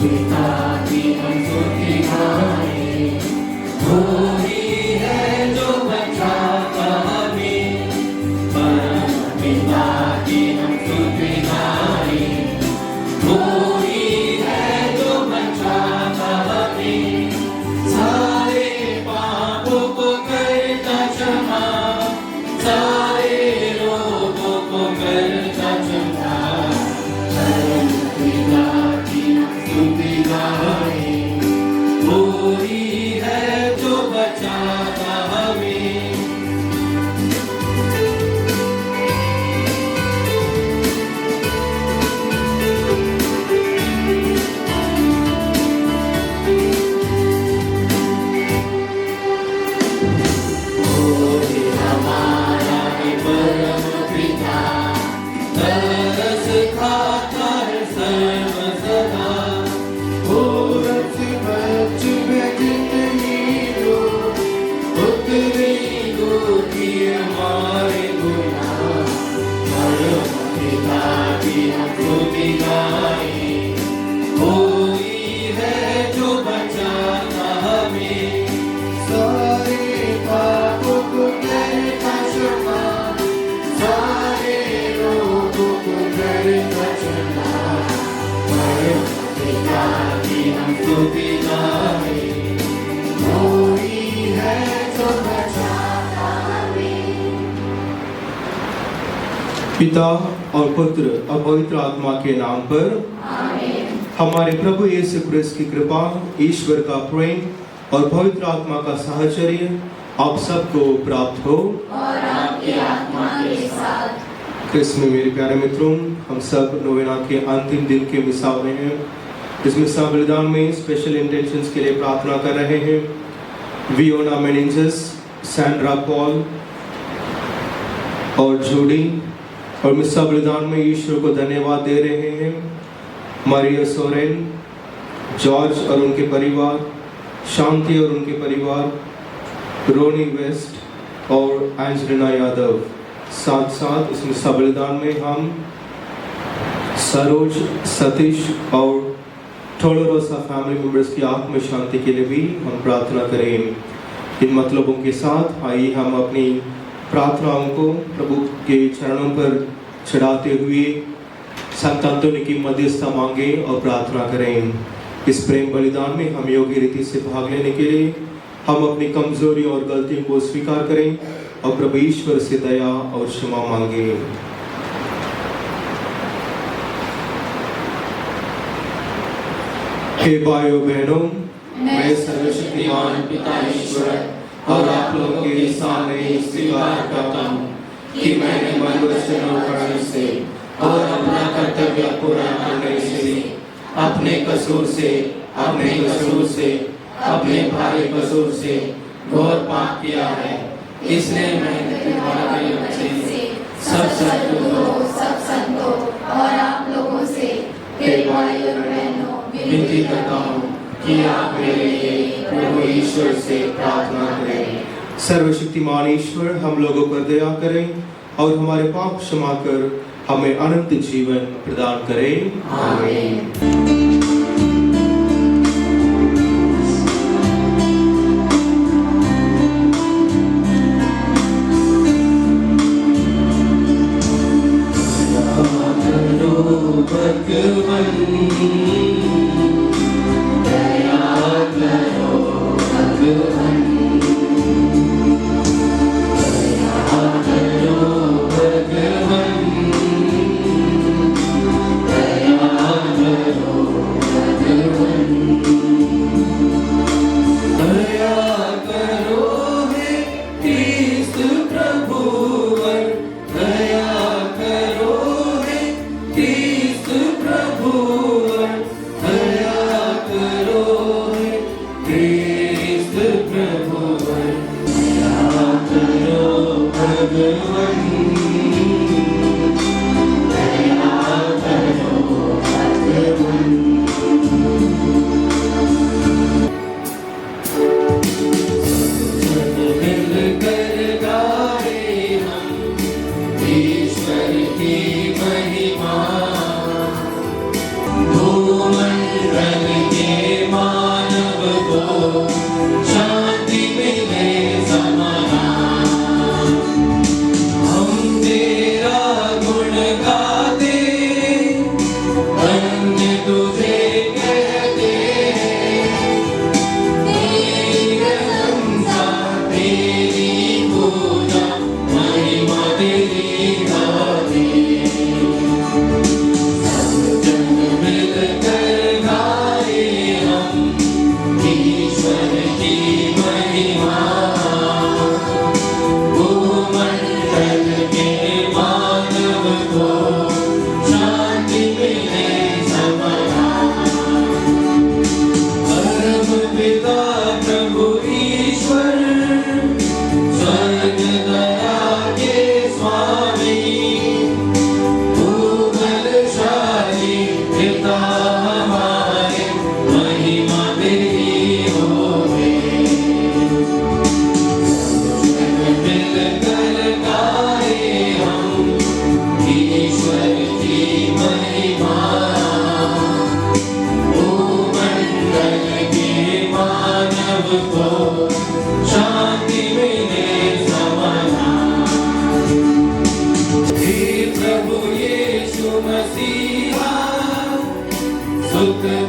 पिता की हम स्तुति गाएं, कोई है जो बचाता हमें। परम पिता की हम स्तुति गाएं, कोई है जो बचाता हमें। सारे पापों को करता क्षमा, सारे रोगों को करता क्षमा। परम पिता की हम स्तुति गाएं, कोई है जो बचाता हमें। कोई हमारा भी परम पिता, तरस खाता है सर्व सदा। औरत बच में जिंदगी दो, उतनी दूर की हमारे गुनाह। परम पिता की हम स्तुति गाएं, कोई है जो बचाता हमें। सारे पापों को करता क्षमा, सारे रोगों को करता क्षमा। परम पिता की हम स्तुति गाएं, कोई है जो बचाता हमें। पिता और पुत्र और पवित्र आत्मा के नाम पर हमारे प्रभु यीशु क्रिस्त की कृपा, ईश्वर का प्रेम और पवित्र आत्मा का साहचर्य आप सबको प्राप्त हो। और आपकी आत्मा के साथ। क्रिस्त में मेरे प्यारे मित्रों, हम सब नोवेना के अंतिम दिन के मिसा में हैं। इस मिसा बलिदान में स्पेशल इंटेंशंस के लिए प्रार्थना कर रहे हैं। वियोना मेनिंजस, सैंड्रा पॉल और जूडी। और मिसा बलिदान में ईश्वर को धन्यवाद दे रहे हैं मारिया सोरेन, जॉर्ज और उनके परिवार, शांति और उनके परिवार, रोनी वेस्ट और एंजेलिना यादव। साथ साथ इस मिसा बलिदान में हम सरोज, सतीश और टोलोरोसा फैमिली मेंबर्स की आत्म शांति के लिए भी हम प्रार्थना करें। इन मतलबों के साथ आइए हम अपनी प्रार्थनाओं को प्रभु के चरणों पर चढ़ाते हुए संत अंतोनी की मध्यस्थता मांगे और प्रार्थना करें। इस प्रेम बलिदान में हम योग्य रीति से भाग लेने के लिए हम अपनी कमजोरी और गलतियों को स्वीकार करें और प्रभु ईश्वर से दया और क्षमा मांगे। हे भाइयों बहनों, मैं सर्वशक्तिमान पिता ईश्वर और आप लोगों के सामने स्वीकार करता हूँ कि मैंने मन, वचन और कर्म से और अपना कर्तव्य पूरा करने से अपने कसूर से अपने भारी कसूर से घोर पाप किया है। इसलिए मैंने तुम्हारे बच्चे सब संतों और आप लोगों से हे भाइयों और बहनों विनती करता हूँ कि आप मेरे लिए प्रभु ईश्वर से प्रार्थना करें। सर्वशक्तिमान ईश्वर हम लोगों पर दया करें और हमारे पाप क्षमा कर हमें अनंत जीवन प्रदान करें। आमीन। भगवान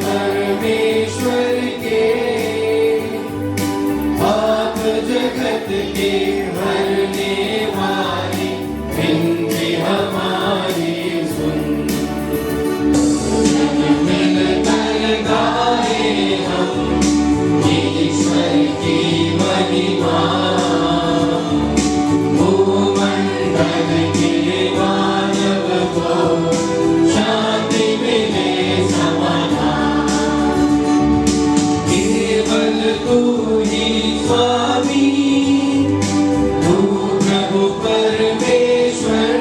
परमेश्वर के, आप जगत के भरने वाले, विनती हमारी सुन। मिलकर गाए हम ईश्वर की महिमा, भूमंडल के मानव को शांति मिले समाधान। केवल तू ही स्वामी, तू प्रभु परमेश्वर,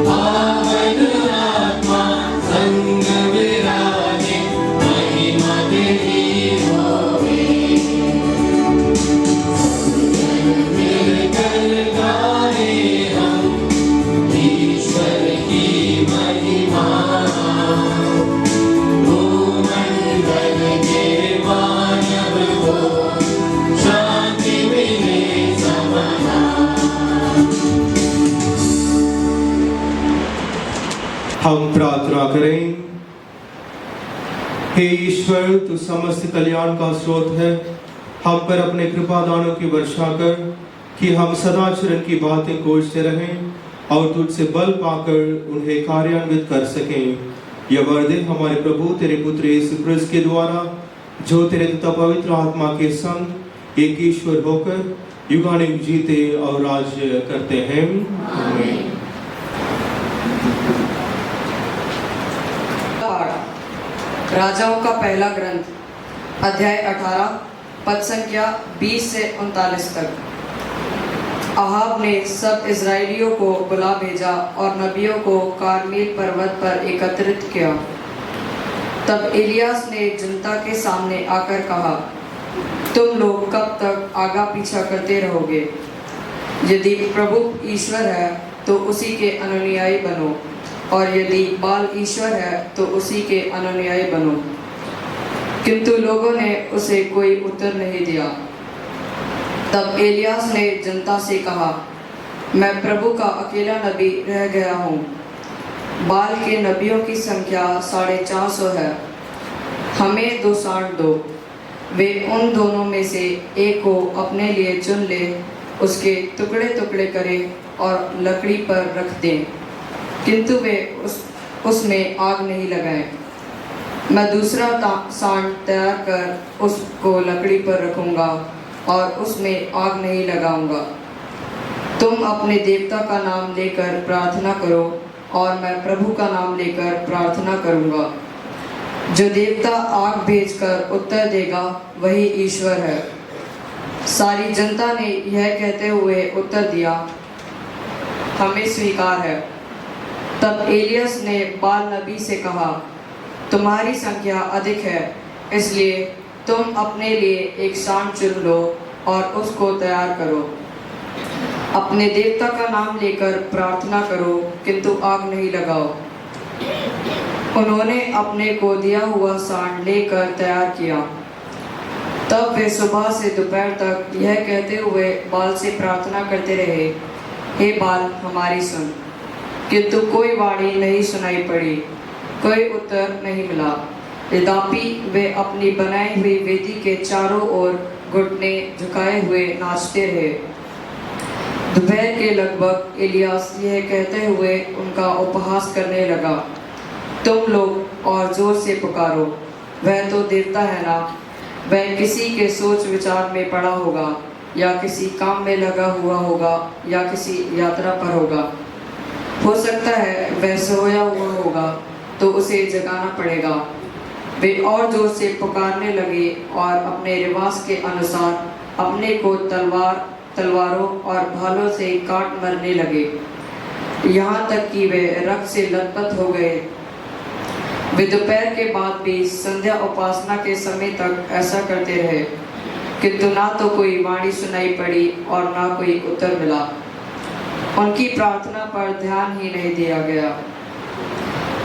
पावन आत्मा संग विराजे, महिमा तेरी होवे। मिलकर गाए हम ईश्वर की महिमा, भूमंडल के मानव को शांति मिले समाधान। हम प्रार्थना करें। हे ईश्वर, तू समस्त कल्याण का स्रोत है। हम पर अपने कृपा दानों की वर्षा कर कि हम सदाचरण की बातें खोजते रहें और तुझसे बल पाकर उन्हें कार्यान्वित कर सकें। यह वरदे हमारे प्रभु तेरे पुत्र यीशु क्रिस्त के द्वारा, जो तेरे तथा पवित्र आत्मा के संग एक ईश्वर होकर युगानुयुग जीते और राज्य करते हैं। आमीन। राजाओं का पहला ग्रंथ अध्याय 18 पद संख्या 20 से 39 तक। अहाब ने सब इजराइलियों को बुला भेजा और नबियों को कारमेल पर्वत पर एकत्रित किया। तब इलियास ने जनता के सामने आकर कहा, तुम लोग कब तक आगा पीछा करते रहोगे? यदि प्रभु ईश्वर है तो उसी के अनुयायी बनो, और यदि बाल ईश्वर है तो उसी के अनुयायी बनो। किंतु लोगों ने उसे कोई उत्तर नहीं दिया। तब एलियास ने जनता से कहा, मैं प्रभु का अकेला नबी रह गया हूँ। बाल के नबियों की संख्या 450 है। हमें 2 सांड दो। वे उन दोनों में से एक को अपने लिए चुन ले, उसके टुकड़े टुकड़े करें और लकड़ी पर रख दें, किंतु वे उसमें आग नहीं लगाएं। मैं दूसरा सांड तैयार कर उसको लकड़ी पर रखूंगा और उसमें आग नहीं लगाऊंगा। तुम अपने देवता का नाम लेकर प्रार्थना करो और मैं प्रभु का नाम लेकर प्रार्थना करूंगा। जो देवता आग भेजकर उत्तर देगा वही ईश्वर है। सारी जनता ने यह कहते हुए उत्तर दिया, हमें स्वीकार है। तब एलियस ने बाल नबी से कहा, तुम्हारी संख्या अधिक है, इसलिए तुम अपने लिए एक सांड चुन लो और उसको तैयार करो। अपने देवता का नाम लेकर प्रार्थना करो, किंतु आग नहीं लगाओ। उन्होंने अपने को दिया हुआ सांड लेकर तैयार किया। तब वे सुबह से दोपहर तक यह कहते हुए बाल से प्रार्थना करते रहे, हे बाल हमारी सुन। किंतु कोई वाणी नहीं सुनाई पड़ी, कोई उत्तर नहीं मिला। यद्यपि वे अपनी बनाई हुई वेदी के चारों ओर घुटने झुकाए हुए नाचते रहे। दोपहर के लगभग इलियास यह कहते हुए उनका उपहास करने लगा, तुम लोग और जोर से पुकारो, वह तो देवता है ना। वह किसी के सोच विचार में पड़ा होगा, या किसी काम में लगा हुआ होगा, या किसी यात्रा पर होगा। हो सकता है वह सोया हुआ होगा तो उसे जगाना पड़ेगा। वे और जोर से पुकारने लगे और अपने रिवाज के अनुसार अपने को तलवारों और भालों से काट मरने लगे, यहाँ तक कि वे रक्त से लथपथ हो गए। वे दोपहर के बाद भी संध्या उपासना के समय तक ऐसा करते रहे, किंतु ना तो कोई वाणी सुनाई पड़ी और ना कोई उत्तर मिला। उनकी प्रार्थना पर ध्यान ही नहीं दिया गया।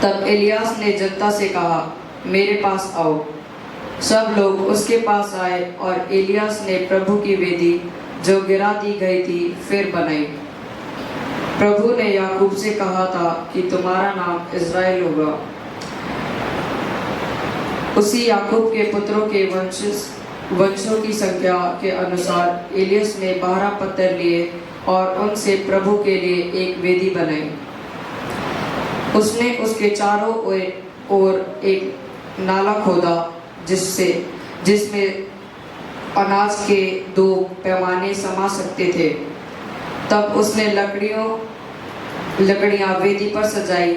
तब इलियास ने जनता से कहा, मेरे पास आओ। सब लोग उसके पास आए और इलियास ने प्रभु की वेदी जो गिरा दी गई थी फिर बनाई। प्रभु ने याकूब से कहा था कि तुम्हारा नाम इज़राइल होगा। उसी याकूब के पुत्रों के वंशों की संख्या के अनुसार एलियस ने 12 पत्थर लिए और उनसे प्रभु के लिए एक वेदी बनाई। उसने उसके चारों ओर एक नाला खोदा जिसमें अनाज के 2 पैमाने समा सकते थे। तब उसने लकड़ियां वेदी पर सजाई,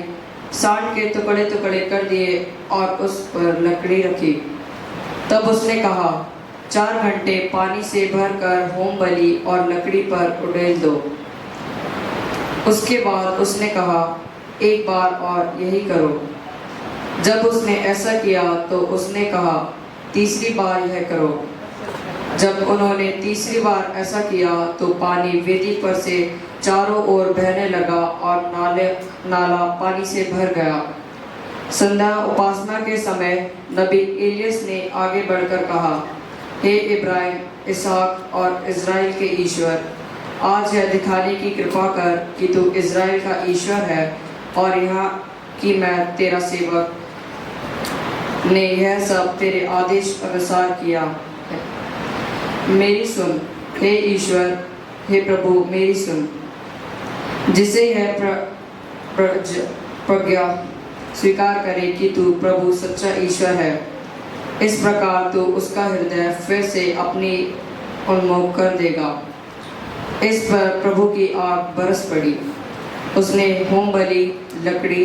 सांड के टुकड़े टुकड़े कर दिए और उस पर लकड़ी रखी। तब उसने कहा, 4 घंटे पानी से भरकर होम बलि और लकड़ी पर उड़ेल दो। उसके बाद उसने कहा, एक बार और यही करो। जब उसने ऐसा किया तो उसने कहा, तीसरी बार यह करो। जब उन्होंने तीसरी बार ऐसा किया तो पानी वेदी पर से चारों ओर बहने लगा और नाला पानी से भर गया। संध्या उपासना के समय नबी एलियस ने आगे बढ़कर कहा, हे इब्राहिम, इसहाक और इज़राइल के ईश्वर, आज यह दिखाने की कृपा कर कि तू इज़राइल का ईश्वर है और यहाँ कि मैं तेरा सेवक ने यह सब तेरे आदेश अनुसार किया है। मेरी सुन, हे ईश्वर, हे प्रभु, मेरी सुन। जिसे यह प्रज्ञा स्वीकार करे कि तू प्रभु सच्चा ईश्वर है, इस प्रकार तू उसका हृदय फिर से अपनी उन्मुख कर देगा। इस पर प्रभु की आग बरस पड़ी। उसने होम बलि, लकड़ी,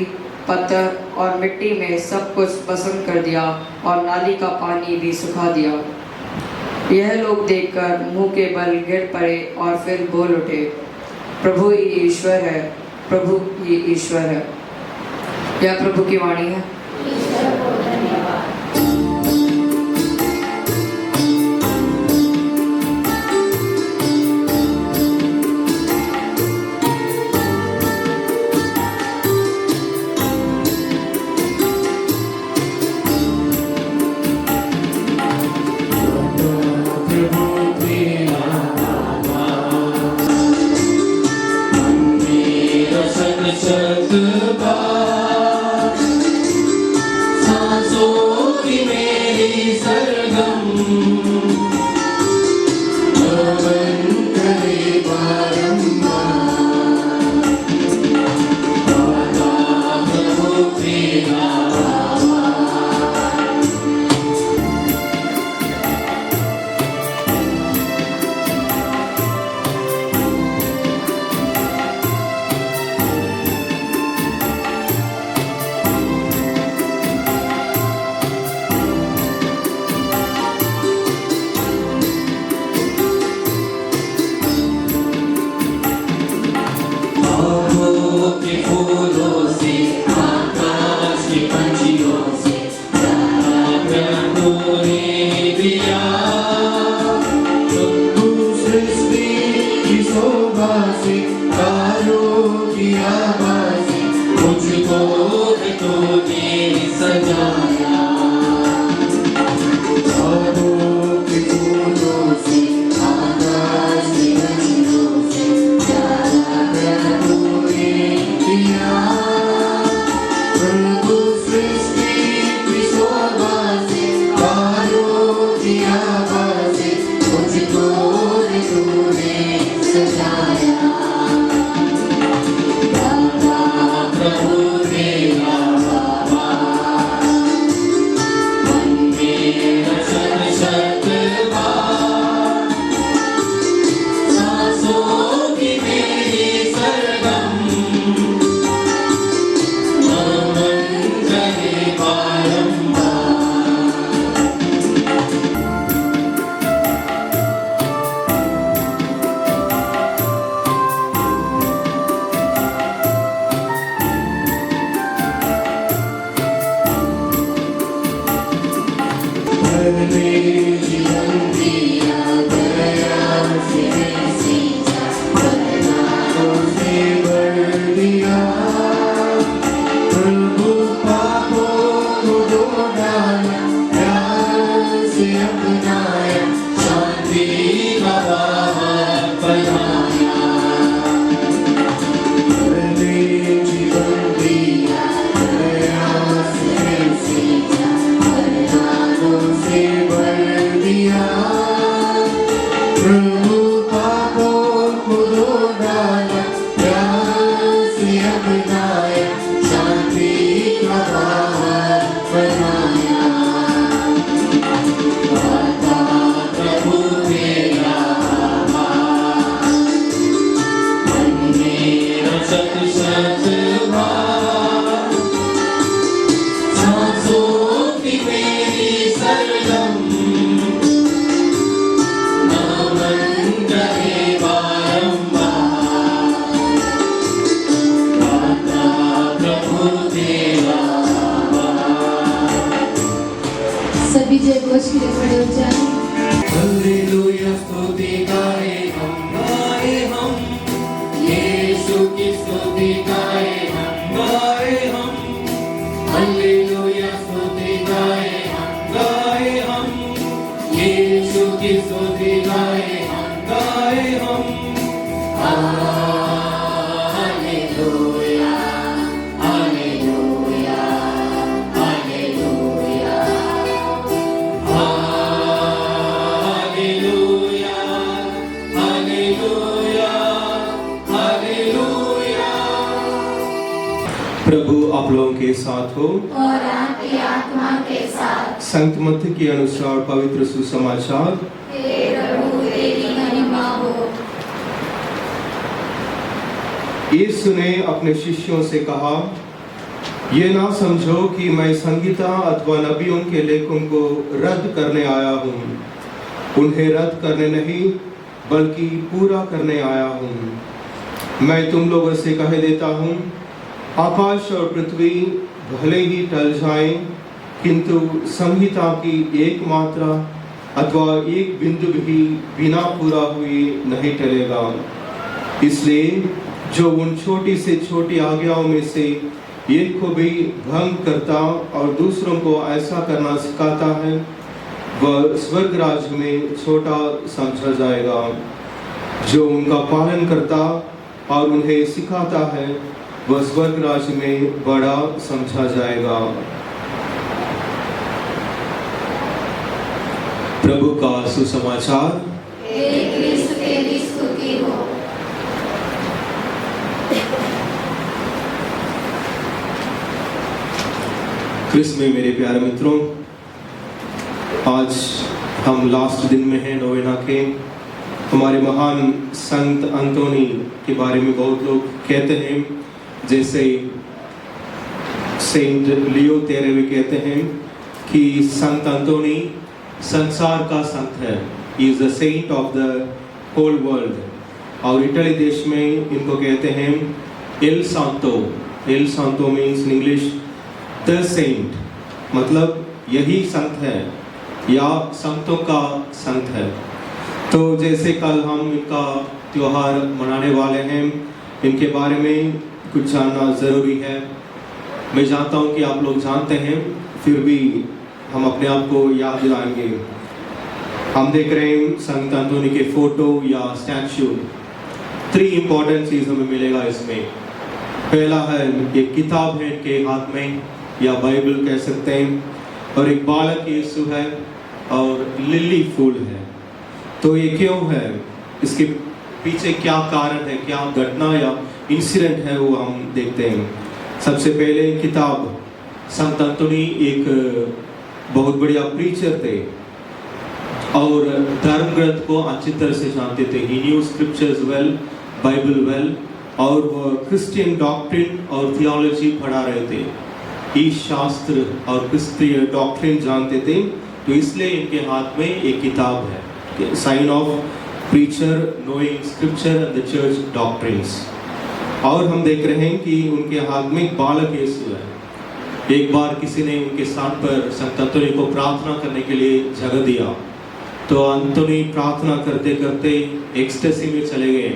पत्थर और मिट्टी में सब कुछ पसंद कर दिया और नाली का पानी भी सुखा दिया। यह लोग देखकर मुंह के बल गिर पड़े और फिर बोल उठे, प्रभु ही ईश्वर है, प्रभु ही ईश्वर है। यह प्रभु की वाणी है। ईश्वर को धन्यवाद। Hallelujah. जय घोष के लिए खड़े हो जाएं। हालेलुया स्तुति गाए हम यीशु की स्तुति गाए हम हालेलुया स्तुति गाए हम यीशु की स्तुति गाए हम hallelujah hallelujah hallelujah hallelujah hallelujah hallelujah. प्रभु आप लोगों के साथ हो। और आपकी आत्मा के साथ। संत मत्ती के अनुसार पवित्र सुसमाचार। हे प्रभु तेरी महिमा हो। यीशु ने अपने शिष्यों से कहा, ये ना समझो कि मैं संगीता अथवा नबियों के लेखों को रद्द करने आया हूँ। उन्हें रद्द करने नहीं बल्कि पूरा करने आया हूँ। मैं तुम लोगों से कह देता हूँ, आकाश और पृथ्वी भले ही टल जाएं, किंतु संहिता की एक मात्रा अथवा एक बिंदु भी बिना पूरा हुए नहीं टलेगा। इसलिए जो उन छोटी से छोटी आज्ञाओं में से एक को भी भंग करता और दूसरों को ऐसा करना सिखाता है, वह स्वर्ग राज्य में छोटा समझा जाएगा। जो उनका पालन करता और उन्हें सिखाता है, वह स्वर्ग राज्य में बड़ा समझा जाएगा। प्रभु का सुसमाचार। हे क्रिस्त तेरी स्तुति हो। क्रिस्त में मेरे प्यारे मित्रों, आज हम लास्ट दिन में हैं नोवेना के। हमारे महान संत अंतोनी के बारे में बहुत लोग कहते हैं, जैसे सेंट लियो तेरेवे कहते हैं कि संत अंतोनी संसार का संत है। He is the saint of the whole world. और इटली देश में इनको कहते हैं el santo. El santo means in English the saint, मतलब यही संत है या संतों का संत है। तो जैसे कल हम इनका त्योहार मनाने वाले हैं, इनके बारे में कुछ जानना ज़रूरी है। मैं जानता हूँ कि आप लोग जानते हैं, फिर भी हम अपने आप को याद दिलाएंगे। हम देख रहे हैं संत अंतोनी के फोटो या स्टैचू। 3 इंपॉर्टेंट चीज़ हमें मिलेगा इसमें। पहला है एक किताब है इनके हाथ में या बाइबल कह सकते हैं, और एक बालक यीशु है और लिली फूल है। तो ये क्यों है, इसके पीछे क्या कारण है, क्या घटना या इंसिडेंट है, वो हम देखते हैं। सबसे पहले किताब। संत अंतोनी एक बहुत बढ़िया प्रीचर थे और धर्म ग्रंथ को अच्छी तरह से जानते थे। He knew scriptures well, Bible well, और वो क्रिश्चियन डॉक्ट्रिन और थियोलॉजी पढ़ा रहे थे। ईश शास्त्र और क्रिश्चियन डॉक्ट्रिन जानते थे, तो इसलिए इनके हाथ में एक किताब है, sign of preacher knowing scripture and the church doctrines. और हम देख रहे हैं कि उनके हाथ में एक बालक यीशु है। एक बार किसी ने उनके स्थान पर संत अंतोनी को प्रार्थना करने के लिए जगह दिया, तो अंतोनी प्रार्थना करते करते एक्सटेसी में चले गए।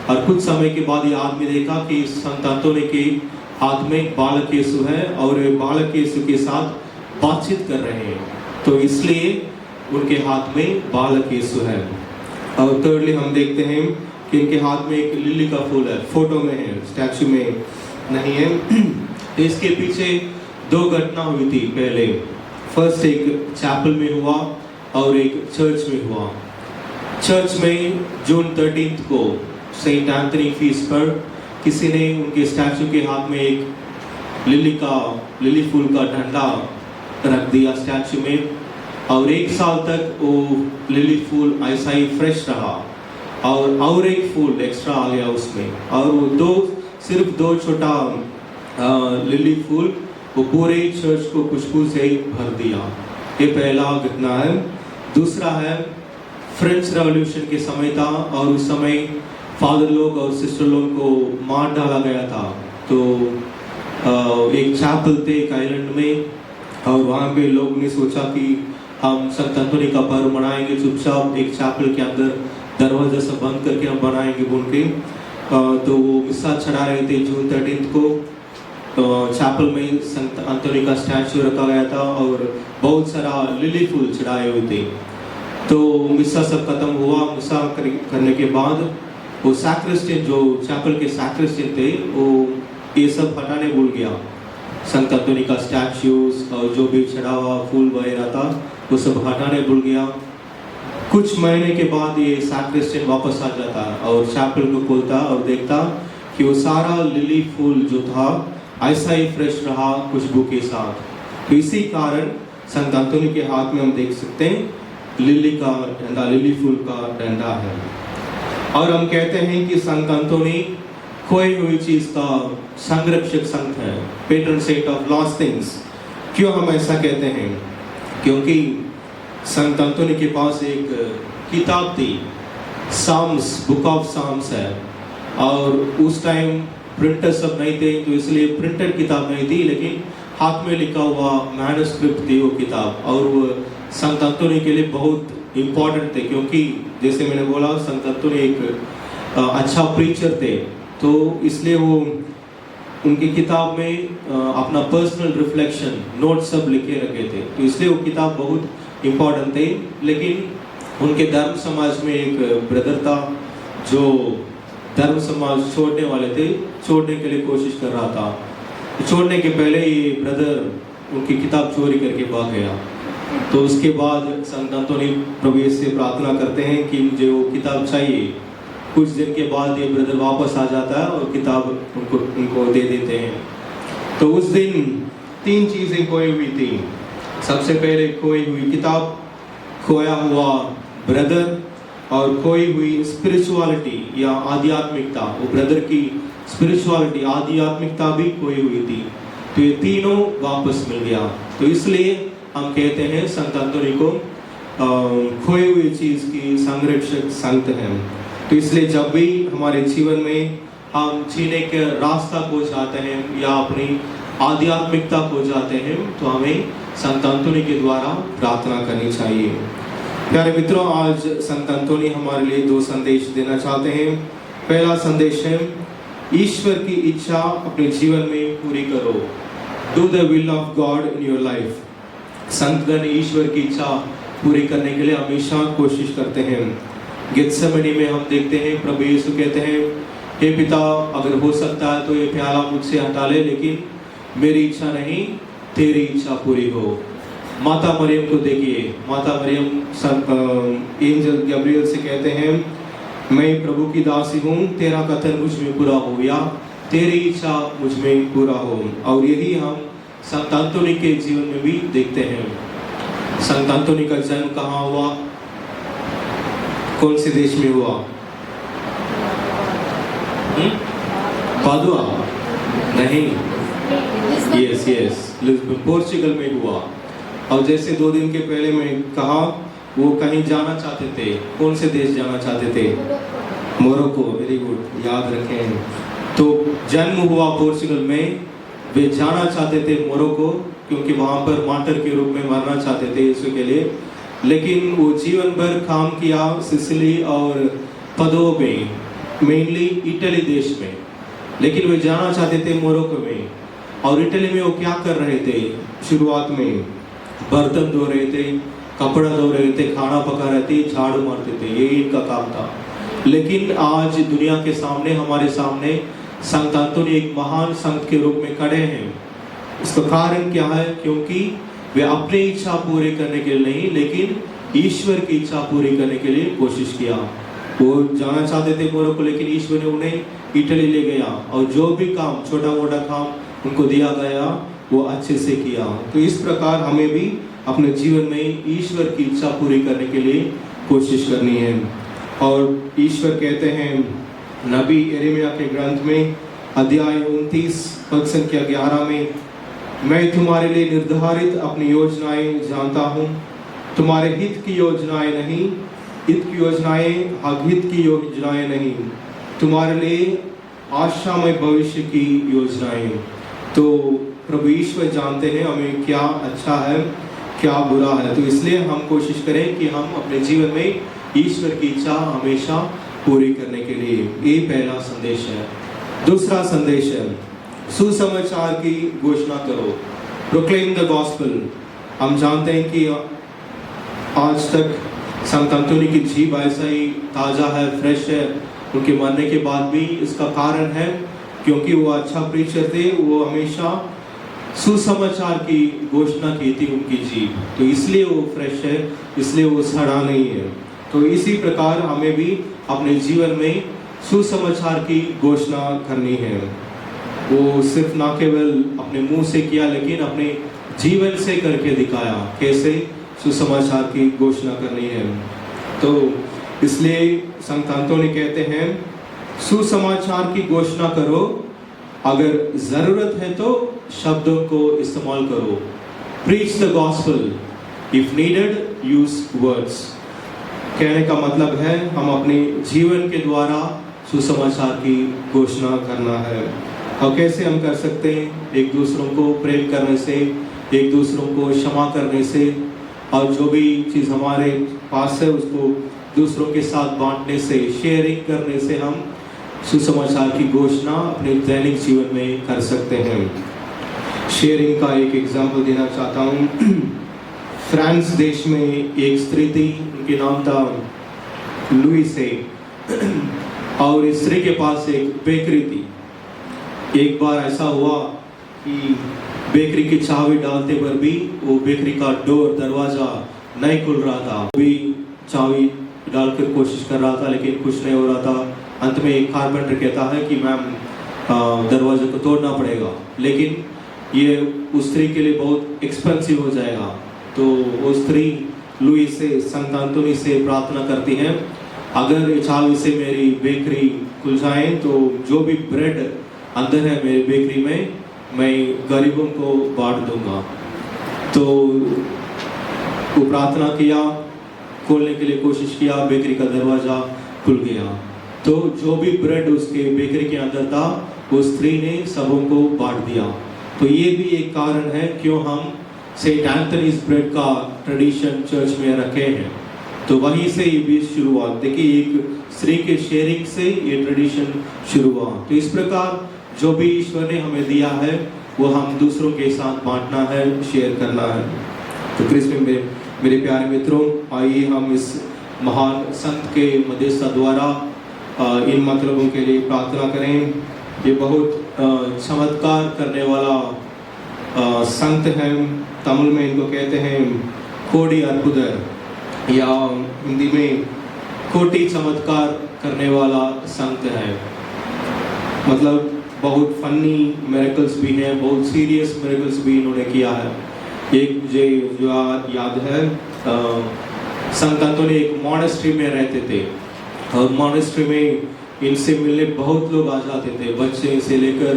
और कुछ समय के बाद ये आदमी देखा कि संत अंतोनी के हाथ में एक बालक यीशु है और बालक यीशु के साथ बातचीत कर रहे हैं, तो इसलिए उनके हाथ में बालक यीशु है। और थर्डली हम देखते हैं कि इनके हाथ में एक लिली का फूल है। फोटो में है, स्टैचू में नहीं है। इसके पीछे 2 घटना हुई थी पहले। फर्स्ट एक चैपल में हुआ और एक चर्च में हुआ। चर्च में जून 13 को सेंट एंथनी फीस्ट पर किसी ने उनके स्टैचू के हाथ में एक लिली फूल का डंडा रख दिया स्टैचू में, और 1 साल तक वो लिली फूल ऐसा ही फ्रेश रहा। और एक फूल एक्स्ट्रा आ गया उसमें, और वो सिर्फ 2 छोटा लिली फूल वो पूरे चर्च को खुशबू से भर दिया। ये पहला घटना है। दूसरा है फ्रेंच रेवोल्यूशन के समय था, और उस समय फादर लोग और सिस्टर लोग को मार डाला गया था। तो एक चैपल थे एक आइलैंड में, और वहाँ पे लोग ने सोचा कि हम संत अंतोनी का पर्व मनाएंगे चुपचाप एक चैपल के अंदर दरवाजा से बंद करके हम बनाएंगे बोल के। तो वो मिस्सा चढ़ा रहे थे जून 13 को। चैपल में संत अंतोनी का स्टैचू रखा गया था और बहुत सारा लिली फूल चढ़ाए हुए थे। तो मिस्सा सब खत्म हुआ। मिस्सा करने के बाद वो सैक्रिस्टियन जो चैपल के सैक्रिस्टियन थे वो ये सब हटाने भूल गया। संत अंतोनी का स्टैच्यूज और जो भी चढ़ा हुआ फूल वगैरह था वो सब हटाने भूल गया। कुछ महीने के बाद ये सैक्रिस्टियन वापस आ जाता और चैपल को खोलता और देखता कि वो सारा लिली फूल जो था ऐसा ही फ्रेश रहा खुशबू के साथ। तो इसी कारण संत अंतोनी के हाथ में हम देख सकते हैं लिली का डंडा, लिली फूल का डंडा है। और हम कहते हैं कि संत अंतोनी खोई हुई चीज का संरक्षक संत है, patron saint of lost things. क्यों हम ऐसा कहते हैं? क्योंकि संत अंतोनी के पास एक किताब थी, साम्स, बुक ऑफ साम्स है। और उस टाइम प्रिंटर सब नहीं थे तो इसलिए प्रिंटेड किताब नहीं थी, लेकिन हाथ में लिखा हुआ मैन्युस्क्रिप्ट थी वो किताब। और वो संत अंतोनी के लिए बहुत इम्पोर्टेंट थे, क्योंकि जैसे मैंने बोला संत अंतोनी एक अच्छा प्रीचर थे, तो इसलिए वो उनकी किताब में अपना पर्सनल रिफ्लेक्शन नोट सब लिखे रखे थे। तो इसलिए वो किताब बहुत इम्पोर्टेंट थे। लेकिन उनके धर्म समाज में एक ब्रदर था जो धर्म समाज छोड़ने वाले थे, छोड़ने के लिए कोशिश कर रहा था। छोड़ने के पहले ये ब्रदर उनकी किताब चोरी करके भाग गया। तो उसके बाद संत अंतोनी प्रभु यीशु से प्रार्थना करते हैं कि मुझे वो किताब चाहिए। कुछ दिन के बाद ये ब्रदर वापस आ जाता है और किताब उनको दे देते हैं। तो उस दिन 3 चीजें खोई हुई थी। सबसे पहले खोई हुई किताब, खोया हुआ ब्रदर और खोई हुई स्पिरिचुअलिटी या आध्यात्मिकता। वो ब्रदर की स्पिरिचुअलिटी, आध्यात्मिकता भी खोई हुई थी। तो ये तीनों वापस मिल गया। तो इसलिए हम कहते हैं संत अंतोनी को खोई हुई चीज की संरक्षक संत हैं। तो इसलिए जब भी हमारे जीवन में हम जीने के रास्ता को जाते हैं या अपनी आध्यात्मिकता को जाते हैं तो हमें संत अंतोनी के द्वारा प्रार्थना करनी चाहिए। प्यारे मित्रों, आज संत अंतोनी हमारे लिए 2 संदेश देना चाहते हैं। पहला संदेश है ईश्वर की इच्छा अपने जीवन में पूरी करो। Do the will of God in your life. संतगण ईश्वर की इच्छा पूरी करने के लिए हमेशा कोशिश करते हैं। गेत्सेमनी में हम देखते हैं प्रभु यीशु कहते हैं, हे पिता, अगर हो सकता है तो ये प्याला मुझसे हटा ले, लेकिन मेरी इच्छा नहीं तेरी इच्छा पूरी हो। माता मरियम को देखिए, माता मरियम एंजल गब्रियल से कहते हैं, मैं प्रभु की दासी हूँ, तेरा कथन मुझ में पूरा हो या तेरी इच्छा मुझ में पूरा हो। और यही हम संत अंतोनी के जीवन में भी देखते हैं। संत अंतोनी का जन्म कहाँ हुआ? कौन से देश में हुआ? पादुआ? नहीं, यस, पोर्चुगल में हुआ। और जैसे 2 दिन के पहले मैं कहा, वो कहीं जाना चाहते थे। कौन से देश जाना चाहते थे? मोरक्को। वेरी गुड, याद रखें। तो जन्म हुआ पोर्चुगल में, वे जाना चाहते थे मोरक्को, क्योंकि वहाँ पर मार्टर के रूप में मरना चाहते थे यीशु के लिए। लेकिन वो जीवन भर काम किया सिसिली और पदो में, मेनली इटली देश में। लेकिन वे जाना चाहते थे मोरक्को में। और इटली में वो क्या कर रहे थे? शुरुआत में बर्तन धो रहे थे, कपड़ा धो रहे थे, खाना पका रहे थे, झाड़ू मारते थे, यही इनका काम था। लेकिन आज दुनिया के सामने, हमारे सामने संत अंतोनी एक महान संत के रूप में खड़े हैं। इसका कारण क्या है? क्योंकि वे अपनी इच्छा पूरी करने के लिए नहीं, लेकिन ईश्वर की इच्छा पूरी करने के लिए कोशिश किया। वो जाना चाहते थे मोरक्को, लेकिन ईश्वर ने उन्हें इटली ले गया और जो भी काम, छोटा मोटा काम उनको दिया गया वो अच्छे से किया। तो इस प्रकार हमें भी अपने जीवन में ईश्वर की इच्छा पूरी करने के लिए कोशिश करनी है। और ईश्वर कहते हैं नबी यिर्मयाह के ग्रंथ में अध्याय 29 पद संख्या 11 में, मैं तुम्हारे लिए निर्धारित अपनी योजनाएं जानता हूँ, तुम्हारे हित की योजनाएं नहीं, हित की योजनाएं, अहित की योजनाएं नहीं, तुम्हारे लिए आशामय भविष्य की योजनाएं। तो प्रभु ईश्वर जानते हैं हमें क्या अच्छा है, क्या बुरा है। तो इसलिए हम कोशिश करें कि हम अपने जीवन में ईश्वर की इच्छा हमेशा पूरी करने के लिए, ये पहला संदेश है। दूसरा संदेश है सुसमाचार की घोषणा करो, प्रोक्लेम द गॉस्पेल। हम जानते हैं कि आज तक संत अंतोनी की जीव ऐसा ही ताज़ा है, फ्रेश है। उनके मरने के बाद भी इसका कारण है क्योंकि वो अच्छा प्रीचर थे, वो हमेशा सुसमाचार की घोषणा की थी उनकी जीव, तो इसलिए वो फ्रेश है, इसलिए वो सड़ा नहीं है। तो इसी प्रकार हमें भी अपने जीवन में सुसमाचार की घोषणा करनी है। वो सिर्फ ना केवल अपने मुंह से किया लेकिन अपने जीवन से करके दिखाया कैसे सुसमाचार की घोषणा करनी है। तो इसलिए संत अंतोनी कहते हैं सुसमाचार की घोषणा करो, अगर जरूरत है तो शब्दों को इस्तेमाल करो। Preach the gospel, if needed use words. कहने का मतलब है हम अपने जीवन के द्वारा सुसमाचार की घोषणा करना है। और कैसे हम कर सकते हैं? एक दूसरों को प्रेम करने से, एक दूसरों को क्षमा करने से, और जो भी चीज़ हमारे पास है उसको दूसरों के साथ बांटने से, शेयरिंग करने से हम सुसमाचार की घोषणा अपने दैनिक जीवन में कर सकते हैं। शेयरिंग का एक एग्जाम्पल देना चाहता हूँ। फ्रांस देश में एक स्त्री थी, उनके नाम था लुइसे, और इस स्त्री के पास एक बेकरी थी। एक बार ऐसा हुआ कि बेकरी की चाबी डालते पर भी वो बेकरी का डोर, दरवाजा नहीं खुल रहा था। वो भी चाबी डालकर कोशिश कर रहा था लेकिन कुछ नहीं हो रहा था। अंत में एक कारपेंटर कहता है कि मैम दरवाजे को तोड़ना पड़ेगा, लेकिन ये उस स्त्री के लिए बहुत एक्सपेंसिव हो जाएगा। तो वो स्त्री लुई से, संत अंतोनी से प्रार्थना करती है, अगर ये चाबी से मेरी बेकरी खुल जाए तो जो भी ब्रेड अंदर है मेरी बेकरी में मैं गरीबों को बांट दूंगा। तो वो प्रार्थना किया, खोलने के लिए कोशिश किया, बेकरी का दरवाजा खुल गया। तो जो भी ब्रेड उसके बेकरी के अंदर था वो स्त्री ने सबों को बांट दिया। तो ये भी एक कारण है क्यों हम सेंट एंथनीज ब्रेड का ट्रेडिशन चर्च में रखे हैं। तो वहीं से ये भी शुरुआत, देखिए एक स्त्री के शेयरिंग से ये ट्रेडिशन शुरू हुआ। तो इस प्रकार जो भी ईश्वर ने हमें दिया है वो हम दूसरों के साथ बांटना है, शेयर करना है। तो क्रिस्म में मेरे प्यारे मित्रों, आइए हम इस महान संत के मध्यस्थता द्वारा इन मतलबों के लिए प्रार्थना करें। ये बहुत चमत्कार करने वाला संत हैं। तमिल में इनको कहते हैं कोडी अर्पुदर, या हिंदी में कोटि चमत्कार करने वाला संत है। मतलब बहुत फनी मिरेकल्स भी हैं, बहुत सीरियस मिरेकल्स भी इन्होंने किया है। एक मुझे जो याद है, संत अंतोनी एक मॉनेस्ट्री में रहते थे और मॉनेस्ट्री में इनसे मिलने बहुत लोग आ जाते थे, बच्चे से लेकर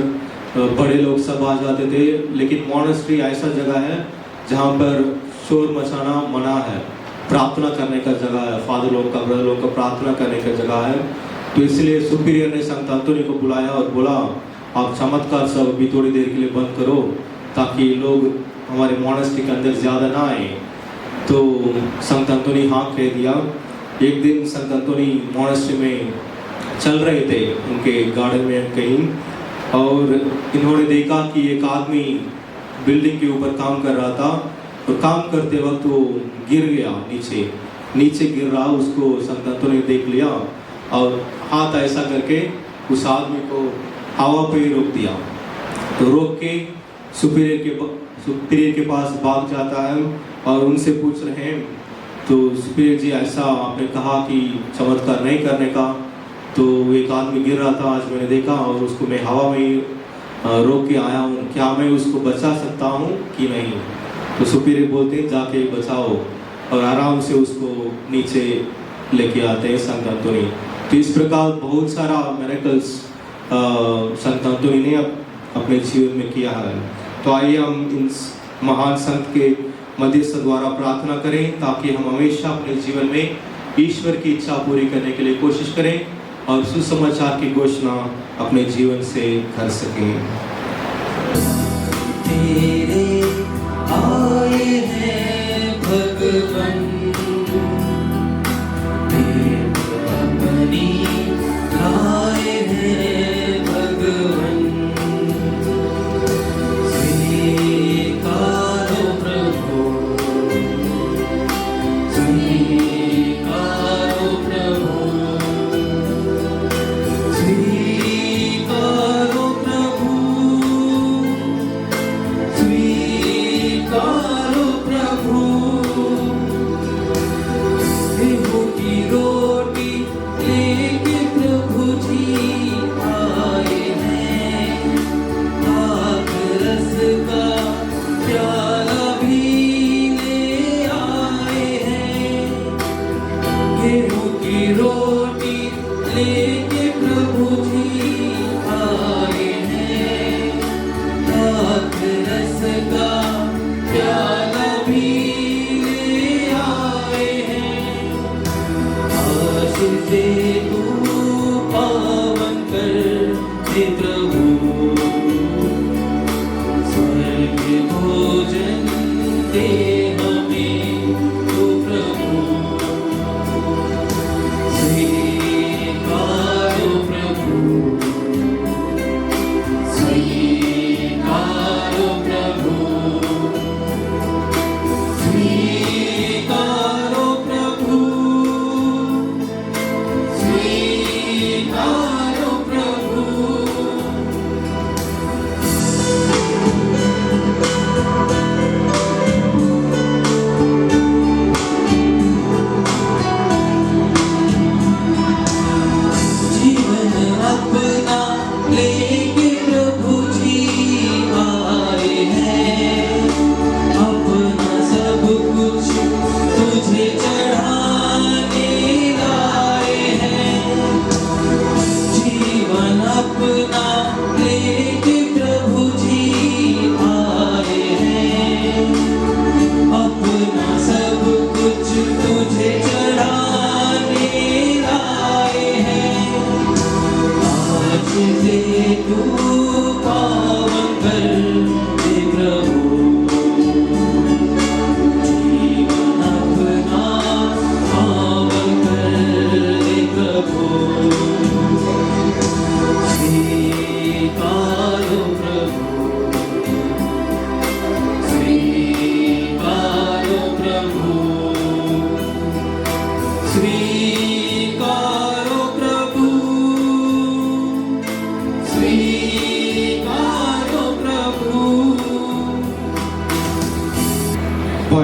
बड़े लोग सब आ जाते थे। लेकिन मॉनेस्ट्री ऐसा जगह है जहाँ पर शोर मचाना मना है, प्रार्थना करने का जगह है, फादर लोग का, ब्रदर लोग का प्रार्थना करने का जगह है। तो इसलिए सुपीरियर ने संत अंतोनी को बुलाया और बोला आप चमत्कार सब अभी थोड़ी देर के लिए बंद करो ताकि लोग हमारे मॉनेस्ट्री के अंदर ज़्यादा ना आए। तो संत अंतोनी हाँ कह दिया। एक दिन संत अंतोनी मॉनेस्ट्री में चल रहे थे उनके गार्डन में कहीं, और इन्होंने देखा कि एक आदमी बिल्डिंग के ऊपर काम कर रहा था, और काम करते वक्त वो गिर गया, नीचे गिर रहा। उसको संत अंतोनी ने देख लिया और हाथ ऐसा करके उस आदमी को हवा पे ही रोक दिया। तो रोक के सुपीरियर के पास भाग जाता है और उनसे पूछ रहे हैं, तो सुपीरियर जी ऐसा आपने कहा कि चमत्कार नहीं करने का, तो एक आदमी गिर रहा था आज मैंने देखा और उसको मैं हवा में ही रोक के आया हूँ, क्या मैं उसको बचा सकता हूँ कि नहीं? तो सुपीरियर बोलते हैं जाके बचाओ, और आराम से उसको नीचे लेके आते हैं संत अंतोनी। तो इस प्रकार बहुत सारा मिरेकल्स संत अंतोनी ने अपने जीवन में किया है। तो आइए हम इन महान संत के मध्यस्थ द्वारा प्रार्थना करें ताकि हम हमेशा अपने जीवन में ईश्वर की इच्छा पूरी करने के लिए कोशिश करें और सुसमाचार की घोषणा अपने जीवन से कर सकें। तेरे आए हैं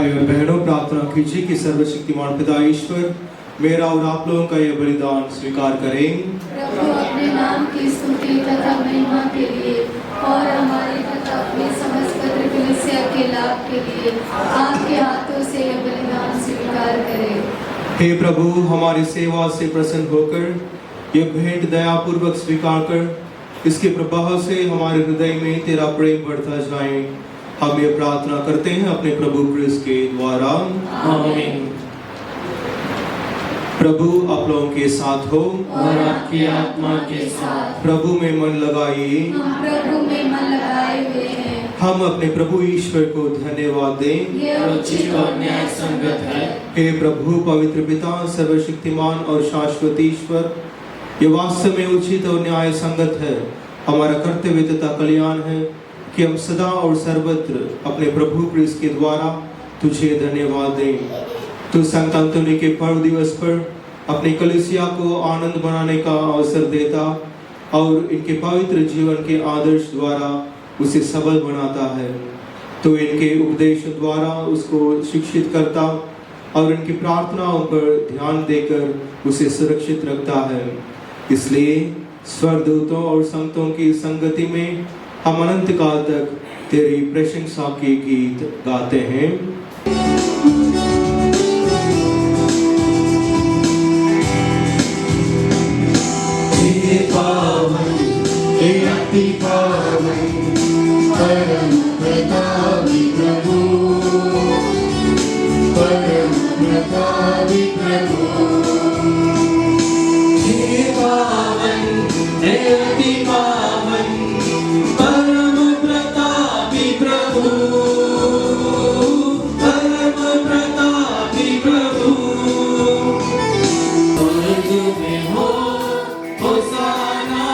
भाई और बहनों, प्रार्थना कीजिए कि सर्वशक्तिमान पिता ईश्वर मेरा और आप लोगों का यह बलिदान स्वीकार करें। प्रभु अपने नाम की स्तुति तथा महिमा के लिए और हमारे तथा अपने समस्त पत्र कलीसिया के लाभ के लिए आपके हाथों से यह बलिदान स्वीकार करें। हे प्रभु, हमारी सेवा से प्रसन्न होकर यह भेंट दयापूर्वक स्वीकार कर इसके प्रभाव से हमारे हृदय में तेरा प्रेम बढ़ता जाए। हम ये प्रार्थना करते हैं अपने प्रभु क्रिस्त के द्वारा। आमीन। प्रभु आप लोगों के साथ हो और आपकी आत्मा के साथ। प्रभु में मन लगाइए। हम प्रभु में मन लगाए हुए हैं। हम अपने प्रभु ईश्वर को धन्यवाद दें। ये उचित और न्याय संगत है। हे प्रभु पवित्र पिता, सर्वशक्तिमान और शाश्वत ईश्वर, ये वास्तव में उचित और न्याय संगत है, हमारा कर्तव्य तथा कल्याण है कि हम सदा और सर्वत्र अपने प्रभु क्रिस्त के द्वारा तुझे धन्यवाद दें। तू संत अंतोनी के पर्व दिवस पर अपनी कलीसिया को आनंद बनाने का अवसर देता और इनके पवित्र जीवन के आदर्श द्वारा उसे सबल बनाता है। तो इनके उपदेश द्वारा उसको शिक्षित करता और इनकी प्रार्थनाओं पर ध्यान देकर उसे सुरक्षित रखता है। इसलिए स्वर्गदूतों और संतों की संगति में हम अनंत काल तक तेरी प्रशंसा के गीत गाते हैं। पावन हे अति पावन परम प्रतापी प्रभु, परम प्रतापी प्रभु। हे पावन, हे अति पावन, परम प्रतापी प्रभु, परम प्रतापी प्रभु। स्वर्ग में हो होसाना,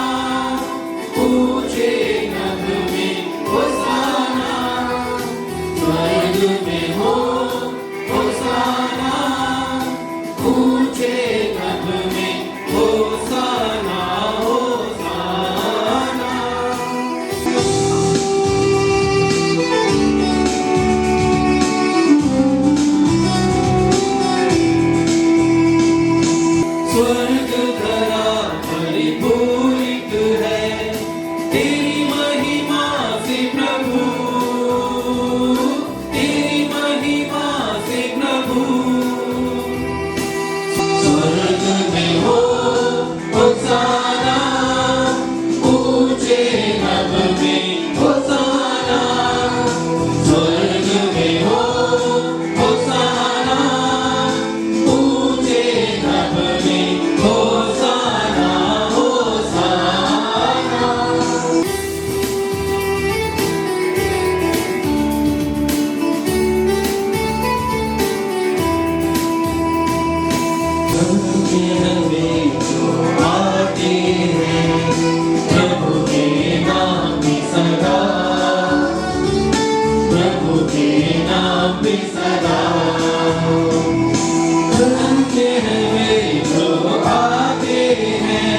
ऊंचे नभ में होसाना। स्वर्ग में हो होसाना, ऊंचे नभ में होसाना, होसाना। स्वर्ग धरा परिपूरित है तेरी महिमा से प्रभु, तेरी महिमा से प्रभु। स्वर्ग में हो होसाना, ऊंचे नभ में होसाना। स्वर्ग में हो होसाना, ऊंचे नभ में होसाना, होसाना। में जो आते हैं प्रभु के नाम में सदा, प्रभु के नाम में सदा। धन्य हैं वे जो आते हैं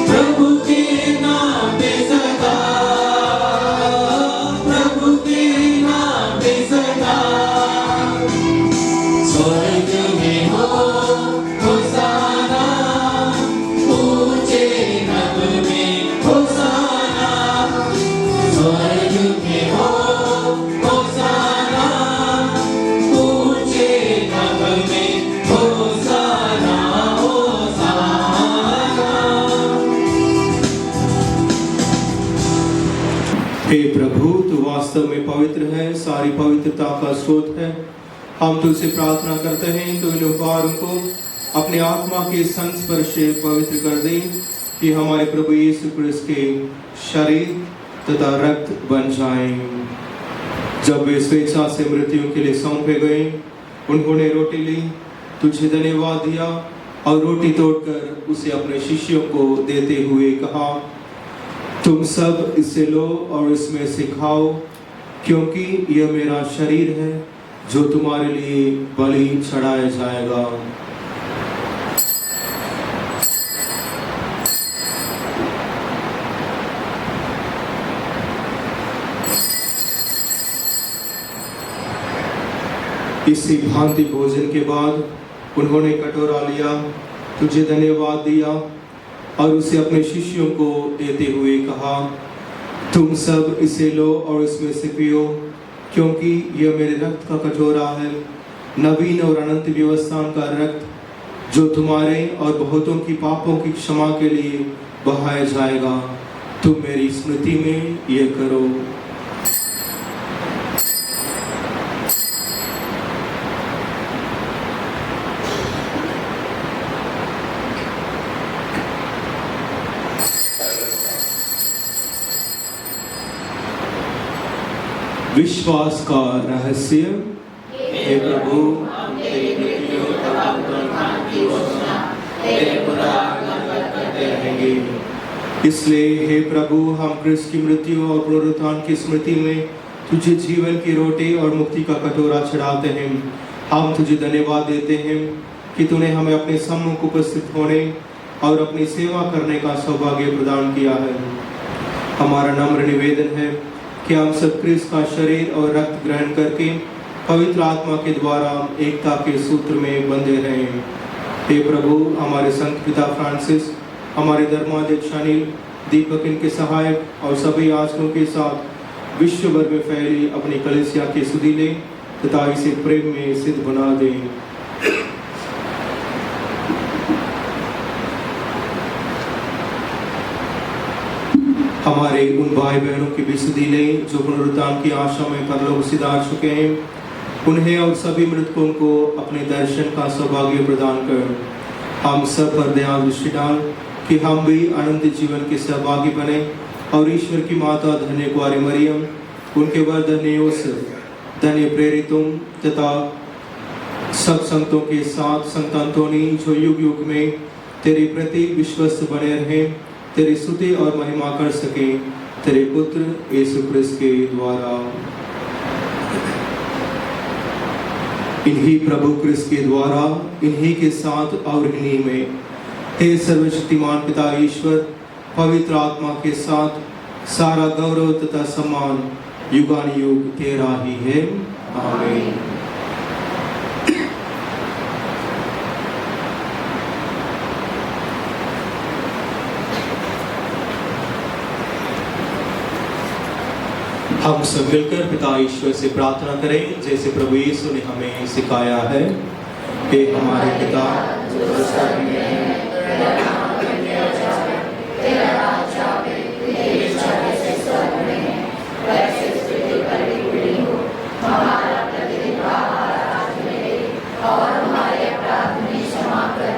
प्रभु के नाम में सदा, प्रभु के नाम में सदा। स्वर्ग में हो होसाना, ऊंचे नभ में होसाना। स्वर्ग में हो होसाना, ऊंचे नभ में होसाना, होसाना। हे प्रभु, तू वास्तव में पवित्र है, सारी पवित्रता का स्रोत है। हम तुझसे प्रार्थना करते हैं तो इन उपहारों को अपने आत्मा के संस्पर्श से पवित्र कर दे कि हमारे प्रभु यीशु क्रिस्त के शरीर तथा रक्त बन जाएं। जब वे स्वेच्छा से मृत्यु के लिए सौंपे गए, उन्होंने रोटी ली, तुझे धन्यवाद दिया और रोटी तोड़कर उसे अपने शिष्यों को देते हुए कहा, तुम सब इसे लो और इसमें से खाओ, क्योंकि यह मेरा शरीर है जो तुम्हारे लिए बलि चढ़ाया जाएगा। इसी भांति भोजन के बाद उन्होंने कटोरा लिया, तुझे धन्यवाद दिया और उसे अपने शिष्यों को देते हुए कहा, तुम सब इसे लो और इसमें से पियो, क्योंकि यह मेरे रक्त का कटोरा है, नवीन और अनंत व्यवस्थान का रक्त, जो तुम्हारे और बहुतों की पापों की क्षमा के लिए बहाया जाएगा। तुम मेरी स्मृति में यह करो। विश्वास का रहस्य। हे प्रभु, हम तेरी मृत्यु और पुनरुत्थान की घोषणा तेरे पुनरागमन तक करते रहेंगे। इसलिए हे प्रभु, हम क्रिस्त की मृत्यु और पुनरुत्थान की स्मृति में तुझे जीवन की रोटी और मुक्ति का कटोरा चढ़ाते हैं। हम तुझे धन्यवाद देते हैं कि तूने हमें अपने सम्मुख उपस्थित होने और अपनी सेवा करने का सौभाग्य प्रदान किया है। हमारा नम्र निवेदन है कि हम सब क्रिस्त का शरीर और रक्त ग्रहण करके पवित्र आत्मा के द्वारा एकता के सूत्र में बंधे रहें। हे प्रभु, हमारे संत पिता फ्रांसिस, हमारे धर्माध्यक्ष अनिल, दीपक इनके सहायक और सभी आचरणों के साथ विश्व भर में फैली अपनी कलीसिया के सुधीले तथा इसे प्रेम में सिद्ध बना दें। हमारे उन भाई बहनों के भी सुधीले जो पुनरुत्थान की आशा में परलोक सिधार चुके हैं, उन्हें और सभी मृतकों को अपने दर्शन का सौभाग्य प्रदान कर हम सब पर दया दृष्टि डाल कि हम भी अनंत जीवन के सहभागी बने और ईश्वर की माता धन्य कुंवारी मरियम, उनके वर धन्य यूसुफ, धन्य प्रेरितों तथा सब संतों के साथ संत अंतोनी जो युग युग में तेरे प्रति विश्वस्त बने रहे, तेरी स्तुति और महिमा कर सके, तेरे पुत्र यीशु क्रिस्त के द्वारा। इन्हीं प्रभु क्रिस्त के द्वारा, इन्हीं के साथ और इन्हीं में, हे सर्वशक्तिमान पिता ईश्वर, पवित्र आत्मा के साथ सारा गौरव तथा सम्मान युगानुयुग तेरा ही है। आमीन। हम सब मिलकर पिता ईश्वर से प्रार्थना करें जैसे प्रभु यीशु ने हमें सिखाया है। हे हमारे पिता जो स्वर्ग में है, तेरा नाम पूज्य जाए, तेरा राज्य आवे, तेरी इच्छा जैसे स्वर्ग में है वैसे पृथ्वी पर भी पूरी हो। हमारा प्रतिदिन का आहार आज हमें दे और हमारे अपराध में क्षमा कर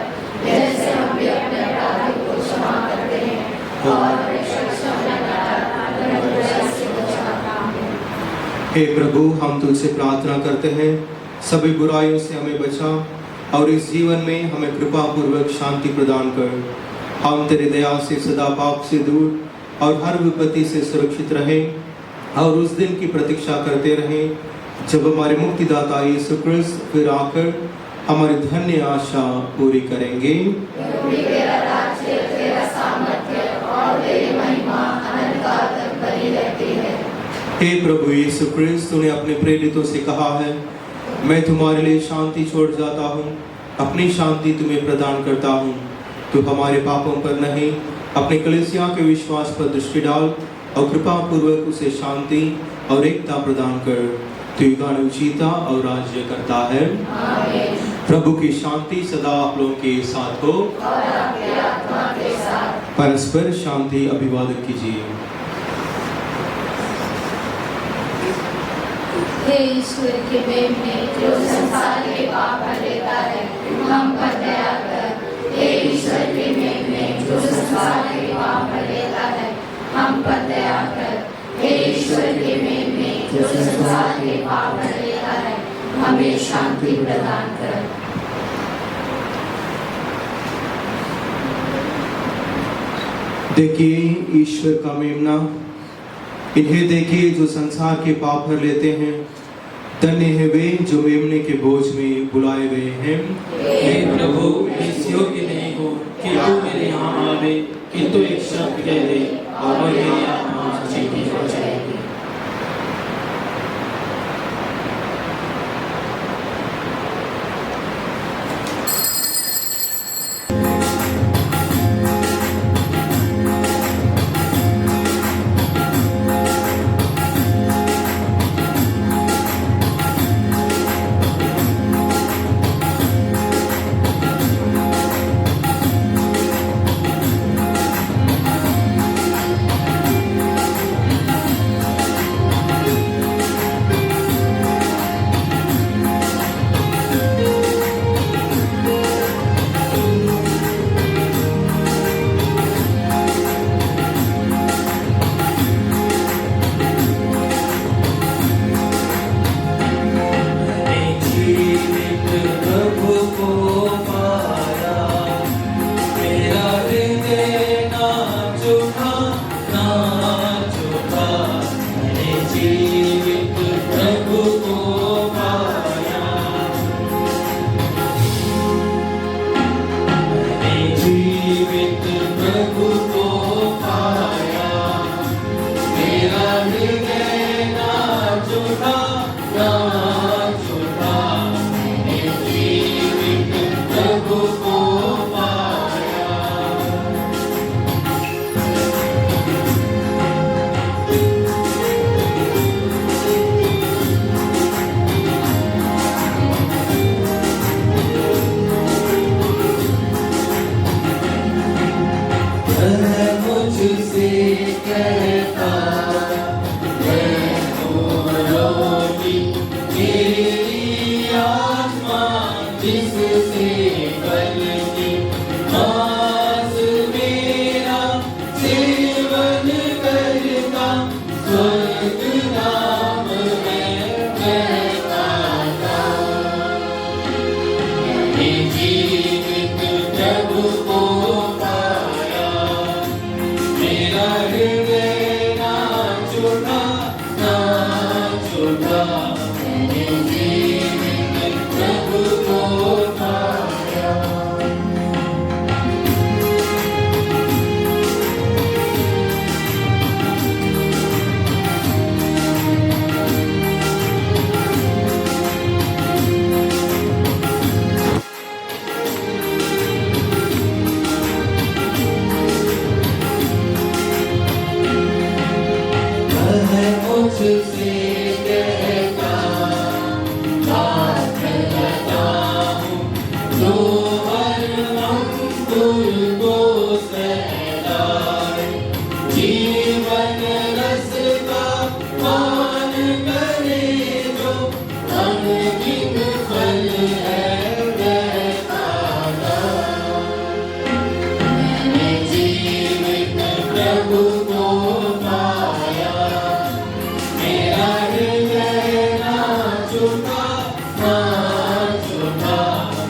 जैसे हम भी अपने अपराधियों को क्षमा करते हैं और हमें शिक्षा में न डालना, हे प्रभु, हम तुझसे प्रार्थना करते हैं, सभी बुराइयों से हमें बचा और इस जीवन में हमें कृपा पूर्वक शांति प्रदान कर। हम तेरे दया से सदा पाप से दूर और हर विपत्ति से सुरक्षित रहें और उस दिन की प्रतीक्षा करते रहें जब हमारे मुक्तिदाता यीशु क्रिस्त फिर आकर हमारी धन्य आशा पूरी करेंगे। तेरा राज्य, तेरा सामर्थ्य और तेरी महिमा अनंत काल तक बनी रहती है। हे प्रभु यीशु क्रिस्त, तूने अपने प्रेरितों से कहा है, मैं तुम्हारे लिए शांति छोड़ जाता हूँ, अपनी शांति तुम्हें प्रदान करता हूँ। तू हमारे पापों पर नहीं, अपने कलीसिया के विश्वास पर दृष्टि डाल और कृपा पूर्वक उसे शांति और एकता प्रदान कर। तू युगानुयुग जीता और राज्य करता है। आमीन। प्रभु की शांति सदा आप लोगों के साथ हो और आपके आत्मा के साथ। परस्पर शांति अभिवादन कीजिए। हे ईश्वर के मेमने जो संसार के पाप हर लेता है, हम पर दया कर। हे ईश्वर के मेमने जो संसार के पाप हर लेता है, हम पर दया कर। हे ईश्वर के मेमने जो संसार के पाप हर लेता है, हमें शांति प्रदान कर। देखिए ईश्वर का मेमना, इन्हें देखिए जो संसार के पाप भर लेते हैं। धन्य है वे जो मेमने के बोझ में बुलाए गए हैं। हे प्रभु, मैं इस योग्य नहीं हूँ कि तू मेरे यहाँ आवे, किंतु एक शब्द कह दे और मेरी आत्मा ठीक हो जाएगी। जिससे बलती मांस मेरा सेवन करता स्वर्ग नाम है कहता। मैंने जीवित प्रभु को पाया, मेरा हृदय ना छूटा ना छूटा। मैंने जीवित प्रभु को पाया। वह मुझसे कहता बात करता हूँ, जो हर अंकुर को सहलाए, जीवन रस का पान करे जो अनगिन फल है वह खाना। मैंने जीवित प्रभु को पाया, मेरा हृदय ना छूटा ना छूटा।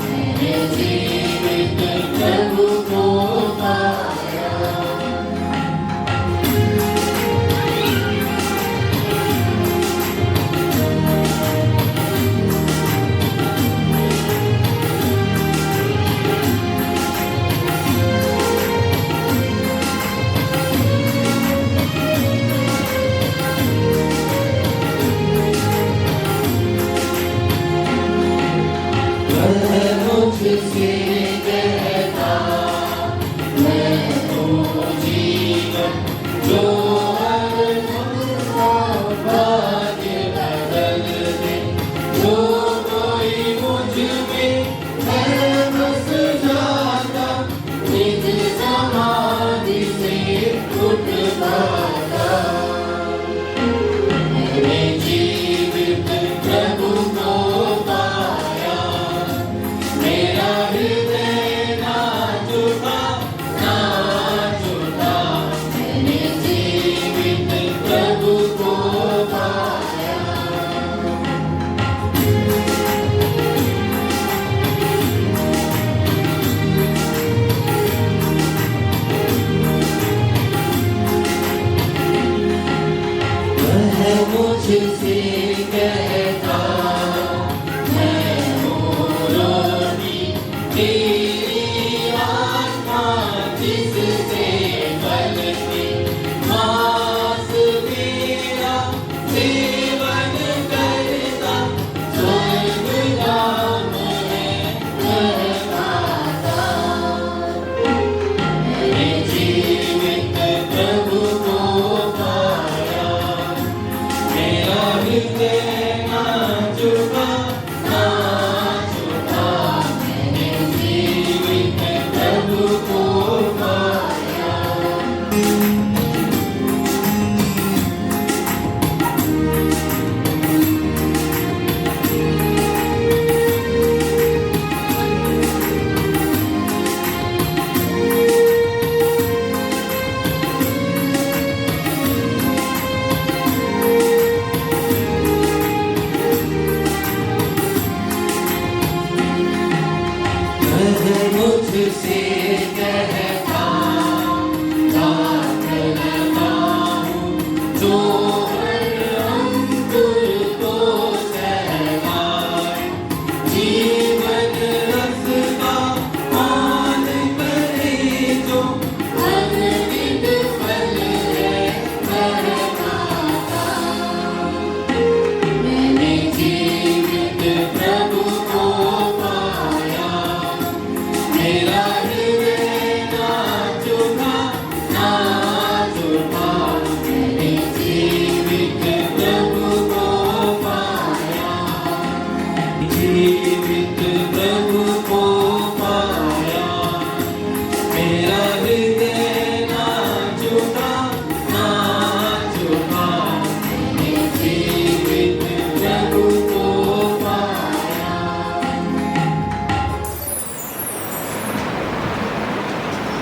मैंने जीवित प्रभु को पाया। वह मुझसे कहता मैं हूँ जीवन, जो हर भाग्य बदल दे। जो कोई मुझ में है बस जाता, निज समाधि से उठ पाता। मैंने जीवित प्रभु को पाया, मेरा हृदय ना छूटा ना छूटा। मैंने जीवित प्रभु को पाया। वह मुझसे कहता मैं हूँ रोटी तेरी आत्मा, जिससे बलती मांस मेरा सेवन करता स्वर्ग धाम है वह खाता। मैंने जीवित प्रभु को पाया, मेरा हृदय ना छूटा ना छूटा। मैंने जीवित प्रभु को पाया। वह मुझसे कहता बात करता हूँ, जो हर अंकुर को सहलाए, जीवन रस का पान करे जो अनगिन फल है वह खाता। मैंने जीवित प्रभु को पाया, मेरा हृदय ना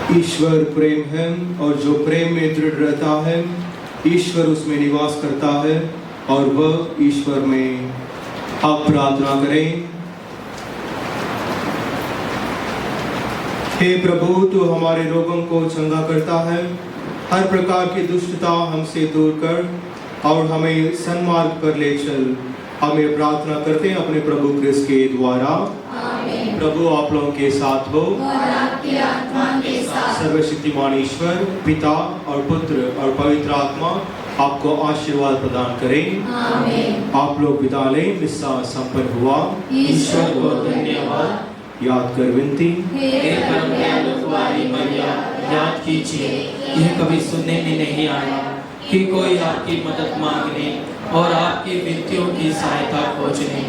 ईश्वर प्रेम है और जो प्रेम में दृढ़ रहता है ईश्वर उसमें निवास करता है और वह ईश्वर में। आप प्रार्थना करें। हे प्रभु, तू हमारे रोगों को चंगा करता है, हर प्रकार की दुष्टता हमसे दूर कर और हमें सन्मार्ग पर ले चल। हमें प्रार्थना करते हैं अपने प्रभु क्रिस्त के द्वारा। आमीन। प्रभु आप लोगों के साथ हो और आपकी आत्मा के साथ। सर्वशक्तिमान ईश्वर पिता और पुत्र और पवित्र आत्मा आपको आशीर्वाद प्रदान करें। आमीन। आप लोग विदा लें। मिस्सा संपन्न हुआ। ईश्वर को धन्यवाद। याद कर विनती। हे परम दयालु कुंवारी मरिया, याद कीजिए यह कभी सुनने में नहीं आया कि कोई आपकी मदद मांगने और आपकी विनतियों की सहायता खोजने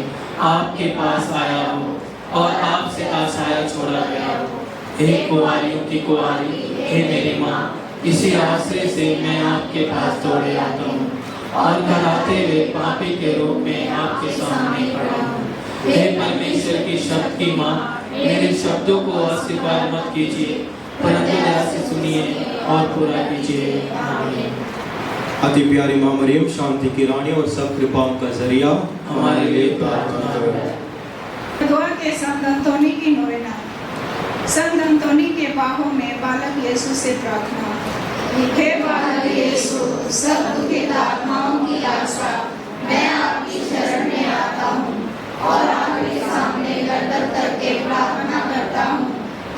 आपके पास आया हो और आपसे आशाया छोड़ा गया हो। हे कुंवारियों की कुंवारी, हे मेरी माँ, इसी आश्रय से मैं आपके पास दौड़े आता हूँ और कराते हुए पापी के रूप में आपके सामने खड़ा हूँ। हे परमेश्वर की शब्द की माँ, मेरे शब्दों को अस्वीकार मत कीजिए, परंतु दया से सुनिए और पूरा कीजिए। आमीन। अति प्यारी माँ मरियम, शांति की रानी और सब कृपाओं का जरिया, हमारे लिए प्रार्थना करें। दुआ के संत अंतोनी की नोवेना। संत अंतोनी के बाहों में बालक यीशु से प्रार्थना। हे बालक यीशु, सब दुखित आत्माओं की आशा, मैं आपकी शरण में आता हूँ और आपके सामने गर्दन करके प्रार्थना करता हूँ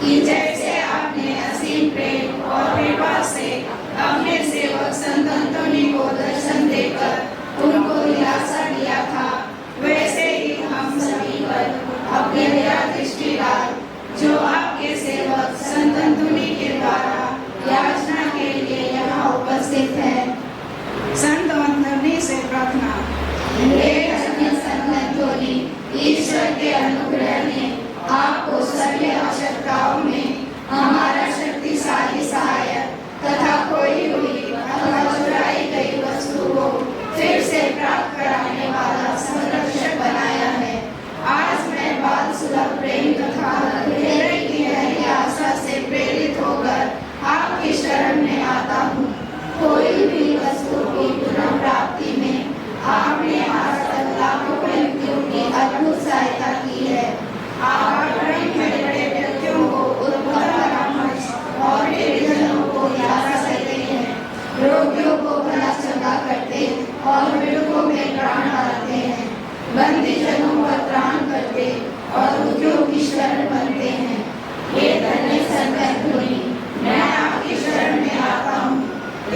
कि जैसे आपने असीम प्रेम और कृपा से अपने सेवक संत अंतोनी को दर्शन देकर उनको दिलासा दिया था, वैसे ही हम सभी पर अपनी दया दृष्टि डाल, जो आपके सेवक संत अंतोनी के द्वारा याचना के लिए यहाँ उपस्थित है। संत अंतोनी से प्रार्थना। हे धन्य संत अंतोनी, ईश्वर के अनुग्रह ने आपको सभी आवश्यकताओं में हमारा शक्तिशाली सहायक तथा खोई हुई अथवा चुराई गई वस्तु को फिर से प्राप्त कराने वाला संरक्षक बनाया है। आज मैं बाल सुलभ प्रेम तथा हृदय की गहरी आशा से प्रेरित होकर आपकी शरण में आता हूँ। खोई हुई वस्तु की पुनः प्राप्ति में आपने आज तक लाखों व्यक्तियों की अद्भुत सहायता की है। आप बड़े बड़े व्यक्तियों को उत्तम परामर्श और निर्जनों को दिलासा देते हैं, रोगियों को भला चंगा करते और मृतकों में प्राण डालते हैं, बंदी जनों पर त्राण करते और दुखियों की शरण बनते हैं। हे धन्य संत अंतोनी, मैं आपकी शरण में आता हूँ।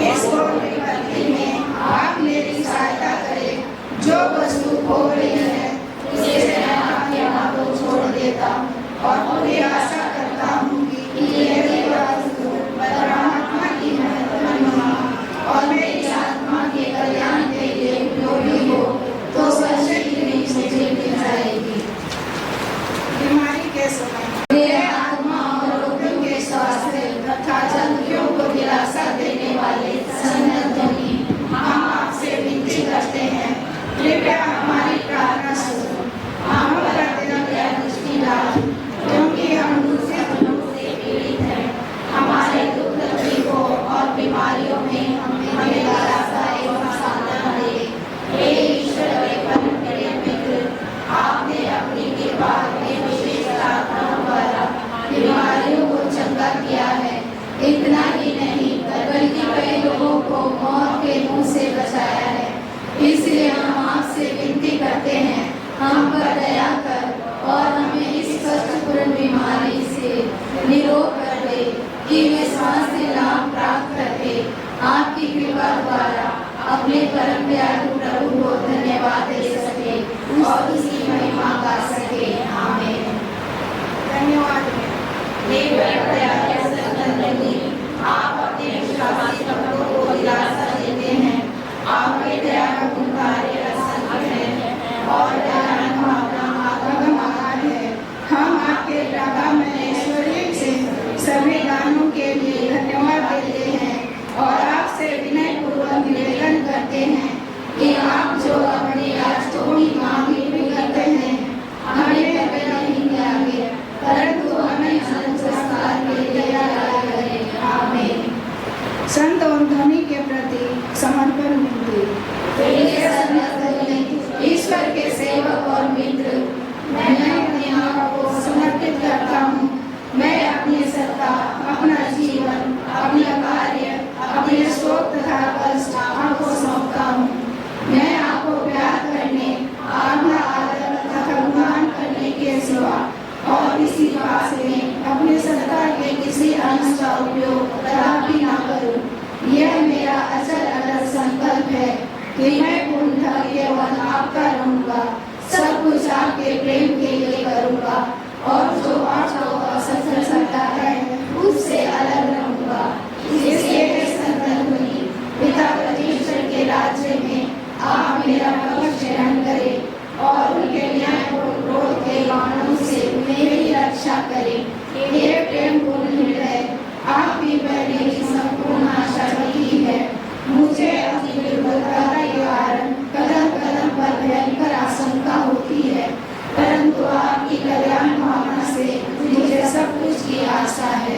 इस विपत्ति में आप मेरी सहायता करें। जो वस्तु खो गई है उसे मैं आपके हाथों छोड़ देता हूँ और पूरी आशा करता हूँ कि यदि वस्तु परमात्मा की महिमा और मेरी आत्मा के कल्याण के लिए उपयोगी हो तो शीघ्र ही मुझे मिल जाएगी। बीमारी के समय मेरे आत्मा और रोगियों के स्वास्थ्य तथा जंतुओं को दिलासा देने वाले संत अंतोनी, हम आपसे विनती करते हैं, कृपया हमारी प्रार्थना सुनो। हम पर अपनी दया दृष्टि डाल, क्योंकि हम दूसरे रोगों से पीड़ित हैं। हमारे दुख तकलीफों और बीमारियों में हमें दिलासा एवं सांत्वना दे। हे ईश्वर के परम प्रिय मित्र, आपने अपनी कृपा के विशेष प्रार्थना द्वारा बीमारियों को चंगा किया है। इतना ही नहीं बल्कि कई लोगों को मौत के मुंह से बचाया है। इसलिए हम आपसे विनती करते हैं, हम पर दया कर और हमें इस कष्टपूर्ण बीमारी से निरोग कर दे कि वे स्वास्थ्य लाभ प्राप्त करके आपकी कृपा द्वारा अपने परम दयालु प्रभु को धन्यवाद दे सके और उसकी महिमा गा सके। आमीन। धन्यवाद। हे परम दयालु संत अंतोनी, आप अपने विश्वासी भक्तों को दिलासा देते हैं। आपके दया का गुणकारी असंख्य है और दयालु भावना आगम महान है। हम आपके प्रभाव में ऐश्वर्य से सभी दानों के लिए धन्यवाद देते हैं और आपसे विनय पूर्वक निवेदन करते हैं कि आप जो अपने याचकों की मांग भी करते हैं, हमें कभी नहीं त्यागे, परंतु हमें अनंत संस्कार के लिए याद करें। आपके प्रेम के लिए करूँगा और जो आपको असफल करता है उससे अलग रहूँगा। इसलिए संतन हुई पिता परमेश्वर के राज्य में आप मेरा पक्ष ग्रहण करें और उनके न्यायपूर्ण क्रोध के बाणों से मेरी रक्षा करें। हे प्रेम पूर्ण हृदय, आपकी मेरी संपूर्ण आशा रखी है। मुझे अपनी दुर्बलता के कारण कदम कदम पर भयंकर आशंका होती है, परंतु आपकी कल्याण भावना से मुझे सब कुछ की आशा है।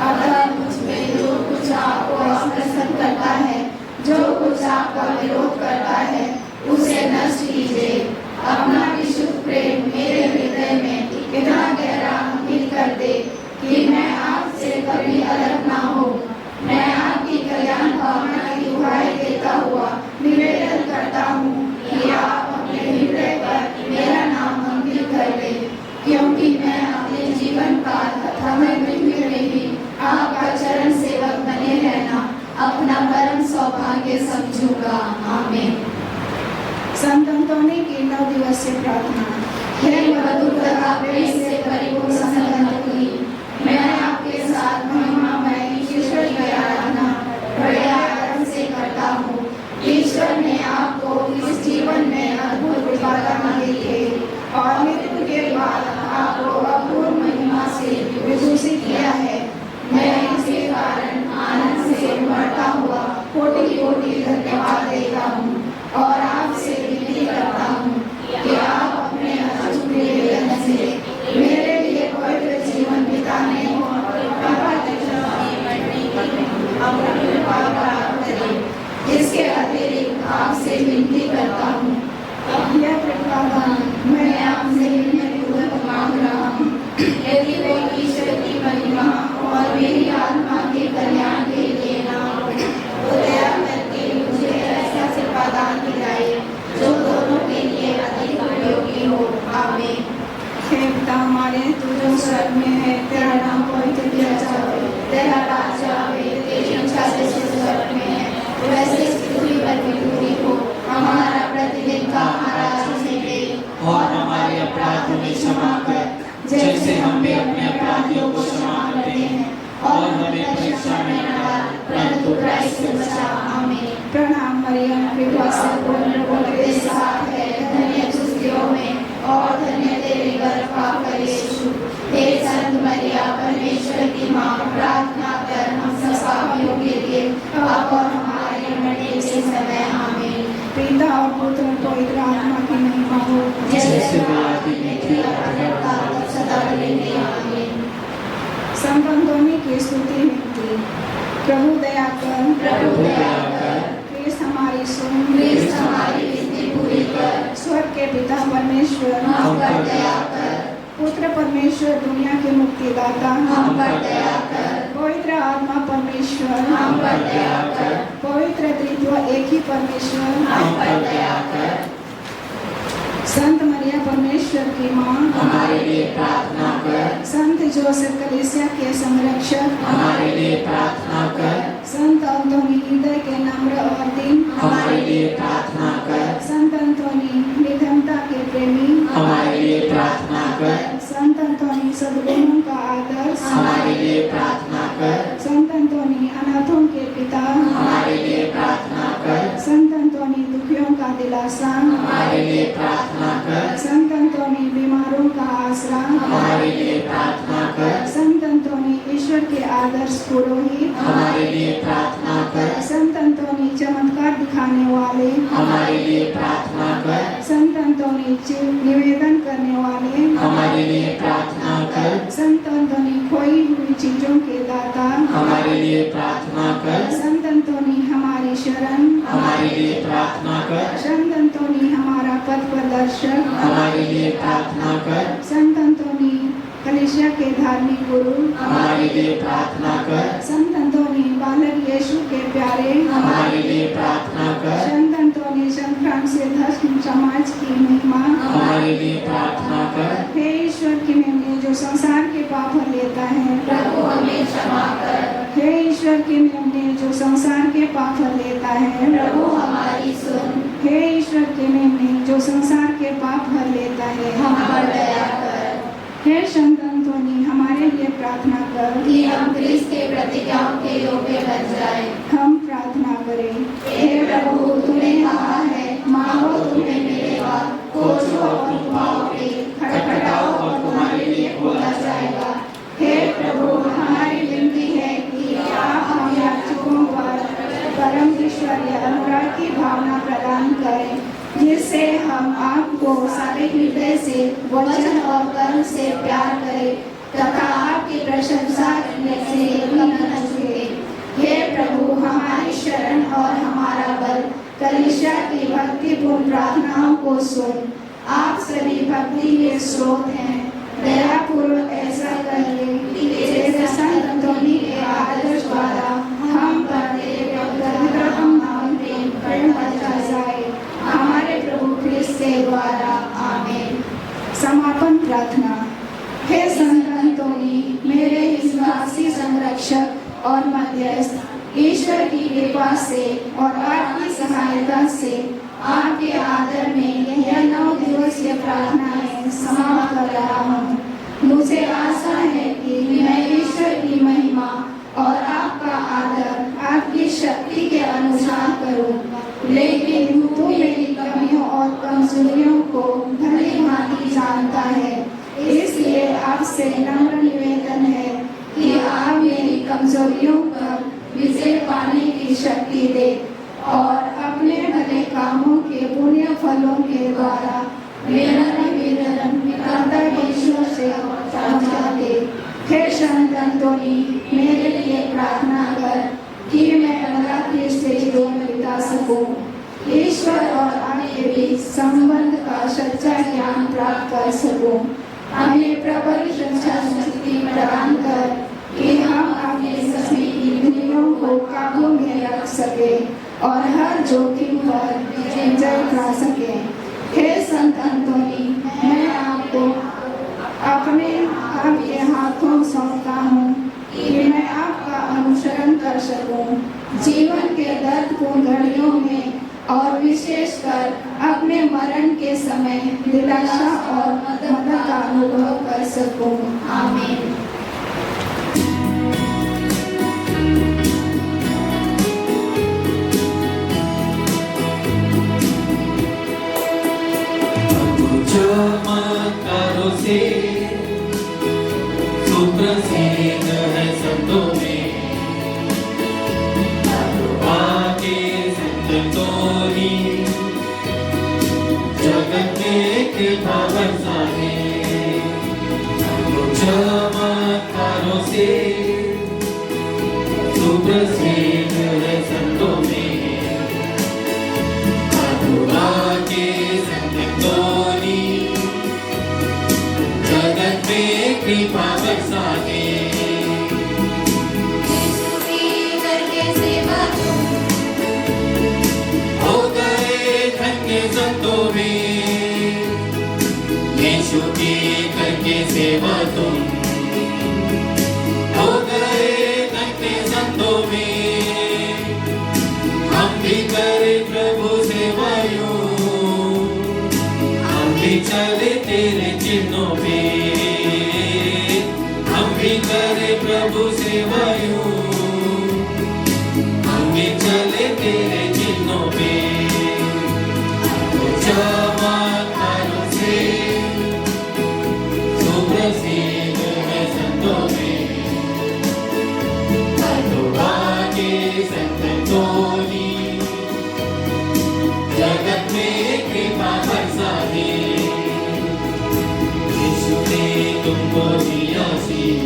अगर मुझ में जो कुछ आपको अप्रसन्न करता है, जो कुछ आपका विरोध करता है, उसे नष्ट कीजिए। अपना विशुद्ध प्रेम मेरे हृदय में इतना गहरा अंकित कर दे कि मैं आपसे कभी अलग ना हो। मैं आपकी कल्याण भावना की दुहाई देता हुआ निवेदन करता हूँ कि आप अपने हृदय पर मेरा नाम अंकित कर ले, क्योंकि मैं अपने जीवन काल तथा मृत्यु में भी आपका चरण सेवक बने रहना अपना परम सौभाग्य समझूंगा। आमीन। संत अंतोनी की 9 दिवसीय प्रार्थना। हे मधुर तथा प्रेम से परिपूर्ण संत अंतोनी, मैं आपके साथ महिमामय ईश्वर की आराधना बड़े आदर से करता हूँ। ईश्वर ने आपको इस जीवन में अद्भुत उपादान दी है और मृत्यु के बाद आपको अपूर्व महिमा से विभूषित किया है। मैं इसके कारण आनंद से बढ़ता हुआ कोटि कोटि धन्यवाद देता हूँ और आपसे विनती करता हूँ कि आप अपने अचूक निवेदन से मेरे लिए पवित्र जीवन बिताने और कृपा प्राप्त करें। इसके अतिरिक्त आपसे विनती करता हूँ, यह कृपादान मैं आपसे विनयपूर्वक मांग रहा हूँ। यदि वो ईश्वर की महिमा और मेरी आत्मा के कल्याण के लिए ना हो, तो दया करके मुझे ऐसा कृपादान दिलाए जो दोनों के लिए अधिक उपयोगी हो। आमीन। हे पिता हमारे, तू जो स्वर्ग में है, तेरा नाम पवित्र किया जाए, तेरा राज्य आवे, तेरी इच्छा जैसे स्वर्ग में है वैसे पृथ्वी पर भी पूरी हो। हमारा प्रतिदिन का आहार आज हमें दे और हमारे अपराधों में क्षमा कर, जैसे हम भी अपने अपराधियों को क्षमा करते हैं, और हमें परीक्षा में न डाल, परंतु बुराई से बचा। आमीन। प्रणाम मरियम, कृपा से पूर्ण प्रभु तेरे साथ है, धन्य तू स्त्रियों में और धन्य तेरे गर्भ का फल यीशु। हे संत मरिया, परमेश्वर की माँ, प्रार्थना कर हम सब पापियों के लिए अब और हमारे मरने के समय। आमीन। पिता और पुत्र और पवित्र आत्मा की महिमा हो, जैसे आदि में थी, सदा रहेंगे। आमीन। संत अंतोनी की स्तुति मिलती। प्रभु दया कर, प्रभु दया कर, क्रिस्त हमारी सुन, क्रिस्त हमारी विनती पूरी कर, स्वर्ग के पिता परमेश्वर, हम पर दया कर, पुत्र परमेश्वर, दुनिया के मुक्तिदाता, हम पर दया कर, पवित्र आत्मा परमेश्वर, हम पर दया कर, पवित्र त्रित्व एक ही परमेश्वर, हम पर दया कर। संत मरिया परमेश्वर की माँ, हमारे लिए प्रार्थना कर, संत जोसेफ कलीसिया के संरक्षक, हमारे लिए प्रार्थना कर, संत अंतोनी हृदय के नम्र और दीन, हमारे लिए प्रार्थना कर, संत अंतोनी निर्धनता के प्रेमी, हमारे लिए प्रार्थना कर, संत अंतोनी सद्गुणों का आदर्श, हमारे लिए प्रार्थना कर, संत अंतोनी अनाथों के पिता, हमारे लिए प्रार्थना कर, संत अंतोनी दुखियों का दिलासा, हमारे लिए प्रार्थना कर, संत अंतोनी बीमारों का आसरा, हमारे लिए प्रार्थना कर, संत अंतोनी ईश्वर के आदर्श पुरोहित, हमारे लिए प्रार्थना कर, संत अंतोनी चमत्कार दिखाने वाले, हमारे लिए प्रार्थना कर, संत अंतोनी निवेदन करने वाले, हमारे लिए प्रार्थना कर, संत अंतोनी खोई हुई चीजों के दाता, हमारे लिए प्रार्थना कर, संत अंतोनी हमारी शरण, हमारे लिए प्रार्थना कर, संत अंतोनी हमारा पथ प्रदर्शक, हमारे लिए प्रार्थना कर, संत अंतोनी कलीसिया के धार्मिक गुरु, हमारे लिए प्रार्थना कर, संत अंतोनी बालक यीशु के प्यारे, हमारे लिए प्रार्थना कर, संत अंतोनी संत फ्रांसिस समाज की महिमा, हमारे लिए प्रार्थना कर, हे ईश्वर की मेमने जो संसार के पाप लेता है, प्रभु हमें क्षमा कर, हे ईश्वर की मेमने जो संसार के पाप हर लेता है, प्रभु हमारी सुन। हे ईश्वर की मेमने जो संसार के पाप हर लेता है, हम पर दया कर। हे संत अंतोनी हमारे लिए प्रार्थना कर कि हम क्रिस्त के प्रतिज्ञाओं के योग्य बन जाएं। हम प्रार्थना करें। हे प्रभु, तूने कहा है, मांगो तुम्हें मिलेगा, खोजो और तुम पाओगे, खटखटाओ और तुम्हारे लिए खोला जाएगा। हे प्रभु, हमारी विनती है कि आप हम याचकों पर परम ईश्वरीय अनुराग की भावना प्रदान करें, जिससे हम आपको सारे हृदय से वचन और कर्म से प्यार करें तथा आपकी प्रशंसा करने से कभी न चूके। हे प्रभु, हमारी शरण और हमारा बल, कलीसिया की भक्तिपूर्ण प्रार्थनाओं को सुन। आप सभी भक्ति के स्रोत हैं। दयापूर्वक ऐसा करिए कि जैसे संत अंतोनी के आदर्श द्वारा हम पर तेरे पवित्रतम नाम प्रेम बढ़ता जाए, हमारे प्रभु क्रिस्त के द्वारा। आमीन। समापन प्रार्थना। हे संत अंतोनी, मेरे विश्वासी संरक्षक और मध्यस्थ, ईश्वर की कृपा से और आपकी सहायता से आपके आदर में यह 9 दिवसीय प्रार्थनाएं समाप्त कर रहा हूँ। मुझे आशा है कि मैं ईश्वर की महिमा और आपका आदर आपकी शक्ति के अनुसार करूँ, लेकिन तू मेरी कमियों और कमजोरियों को भली भांति जानता है। इसलिए आपसे नम्र निवेदन है कि आप मेरी कमजोरियों पर विजय पाने की शक्ति दे और अपने भले कामों के पुण्य फलों के द्वारा मेरा निवेदन ईश्वर से पहुंचा दे। हे संत अंतोनी, मेरे लिए प्रार्थना कर कि मैं अनुराग के स्टेजों में बिता सकूं, ईश्वर और आपके बीच संबंध का सच्चा ज्ञान प्राप्त कर सकूं। हमें प्रबल संचार शक्ति प्रदान कर कि हम अपने सभी इंद्रियों को काबू में रख सके और हर जोखिम पर विजय पा सके। हे संत अंतोनी, मैं आपको अपने आपके हाथों सौंपता हूँ कि मैं आपका अनुसरण कर सकूं, जीवन के दर्दपूर्ण घड़ियों में और विशेषकर अपने मरण के समय निराशा और मदद का अनुभव कर सकूं। आमीन। चमत्कारों से सुप्रसिद्ध है संतों में, आके संतोनी जगत में कृपा बरसाने। चमत्कारों से सुप्रसिद्ध है संतों में, आके संतोनी जगत में कृपा बरसाने। यीशु की करके सेवा तुम हो गए धन्य संतों में, यीशु की करके सेवा तुम हो गए धन्य संतों में। हम भी करे प्रभु सेवा यूं, हम भी चले तेरे चिन्हों पे, हम भी करे प्रभु सेवा यूं, हम भी चले तेरे चिन्हों पे। चमत्कारों से सुप्रसिद्ध है संतों में, के संतोनी जगत में कृपा बरसाने। यीशु ने तुमको दिया शीश,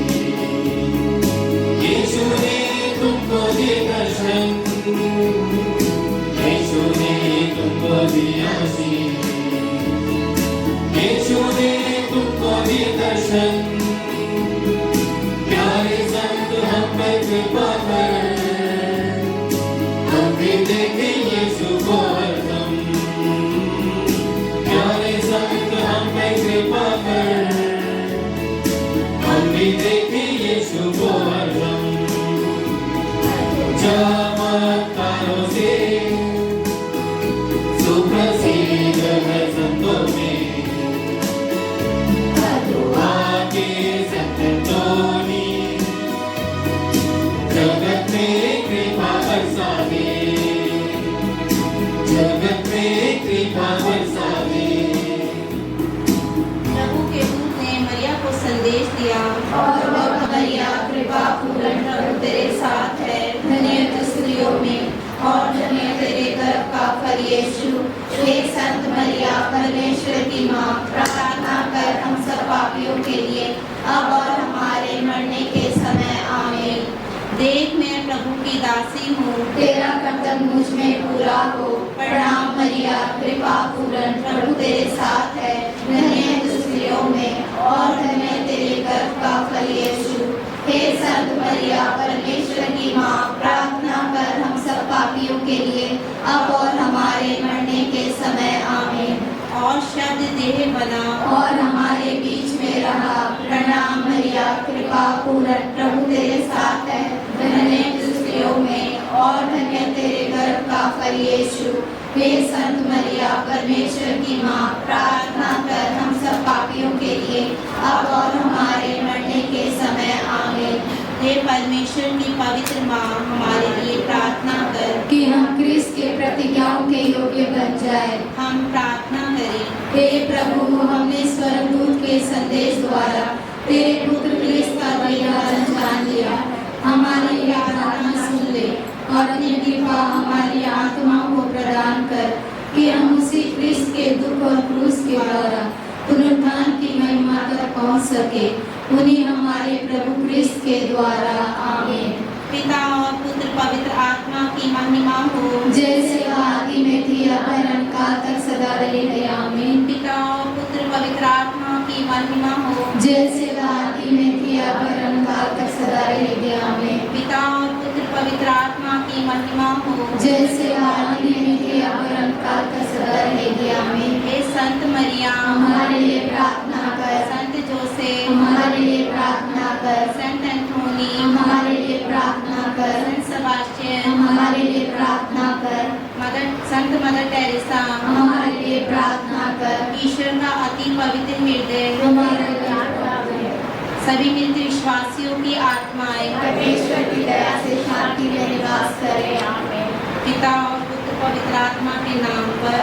यीशु ने तुमको दिया दर्शन, यीशु ने तुमको दिया शीश, यीशु ने तुमको दिया दर्शन। प्यारे संत हम पे कृपा कर, हम भी देखें यीशु को हरदम। प्यारे संत हम पे कृपा कर, मरिया और वह मरिया कृपा पूर्ण प्रभु तेरे साथ है, धन्य तू स्त्रियों में और धन्य तेरे गर्भ का फल यीशु। हे संत मरिया परमेश्वर की माँ, प्रार्थना कर हम सब पापियों के लिए अब और हमारे मरने के समय आमीन। देख मैं प्रभु की दासी हूँ, तेरा कर्तव्य मुझ में पूरा हो। प्रणाम मरिया कृपा पूर्ण प्रभु तेरे साथ है, धन्य तू स्त्रियों में और धन्य तेरे गर्भ का फल यीशु। हे संत मरिया परमेश्वर की माँ, प्रार्थना कर हम सब पापियों के लिए अब और हमारे मरने के समय आमीन। और शब्द देह बना और हमारे बीच में रहा। प्रणाम मरिया कृपा पूर्ण प्रभु तेरे साथ है, धन्य तू स्त्रियों में और धन्य तेरे गर्भ का फल यीशु। हे संत मरिया परमेश्वर की माँ, प्रार्थना कर हम सब पापियों के लिए अब और हमारे मरने के समय आमीन। हे परमेश्वर की पवित्र माँ, हमारे लिए प्रार्थना कर कि हम क्रिस्त के प्रतिज्ञाओं के योग्य बन जाए। हम प्रार्थना करें। हे प्रभु, हमने स्वर्गदूत के संदेश द्वारा तेरे पुत्र क्रिस्त का बलिदान जान लिया। हमारी प्रार्थना सुन ले और अपनी कृपा हमारी आत्माओं को प्रदान कर कि हम उसी क्रिस्त के दुख और क्रूस के द्वारा पुनरुत्थान की महिमा तक पहुंच सके। उन्हीं हमारे प्रभु क्रिस्त के द्वारा आमीन। पिता और पुत्र पवित्र आत्मा की महिमा हो, जैसे वह आदि में थी अब काल तक सदा रहेगी आमीन। पिता और पुत्र पवित्र आत्मा की महिमा हो, जैसे वह आदि में थी अब काल तक सदा रहेगी आमीन। पिता और पुत्र पवित्र आत्मा की महिमा हो, जैसे वह आदि में थी अब काल तक सदा रहेगी आमीन। हे संत मरिया हमारे लिए प्रार्थना कर। संत जोसेफ हमारे लिए प्रार्थना कर। संत एंथोनी हमारे लिए प्रार्थना कर। संत सेबास्टियन हमारे लिए प्रार्थना कर। संत मदर टेरेसा हमारे लिए प्रार्थना कर। ईश्वर का अति पवित्र हृदय हमारे लिए प्रार्थना कर। सभी मृत विश्वासियों की आत्माएं परमेश्वर की दया से शांति में निवास करें आमीन। पिता और पुत्र पवित्र आत्मा के नाम पर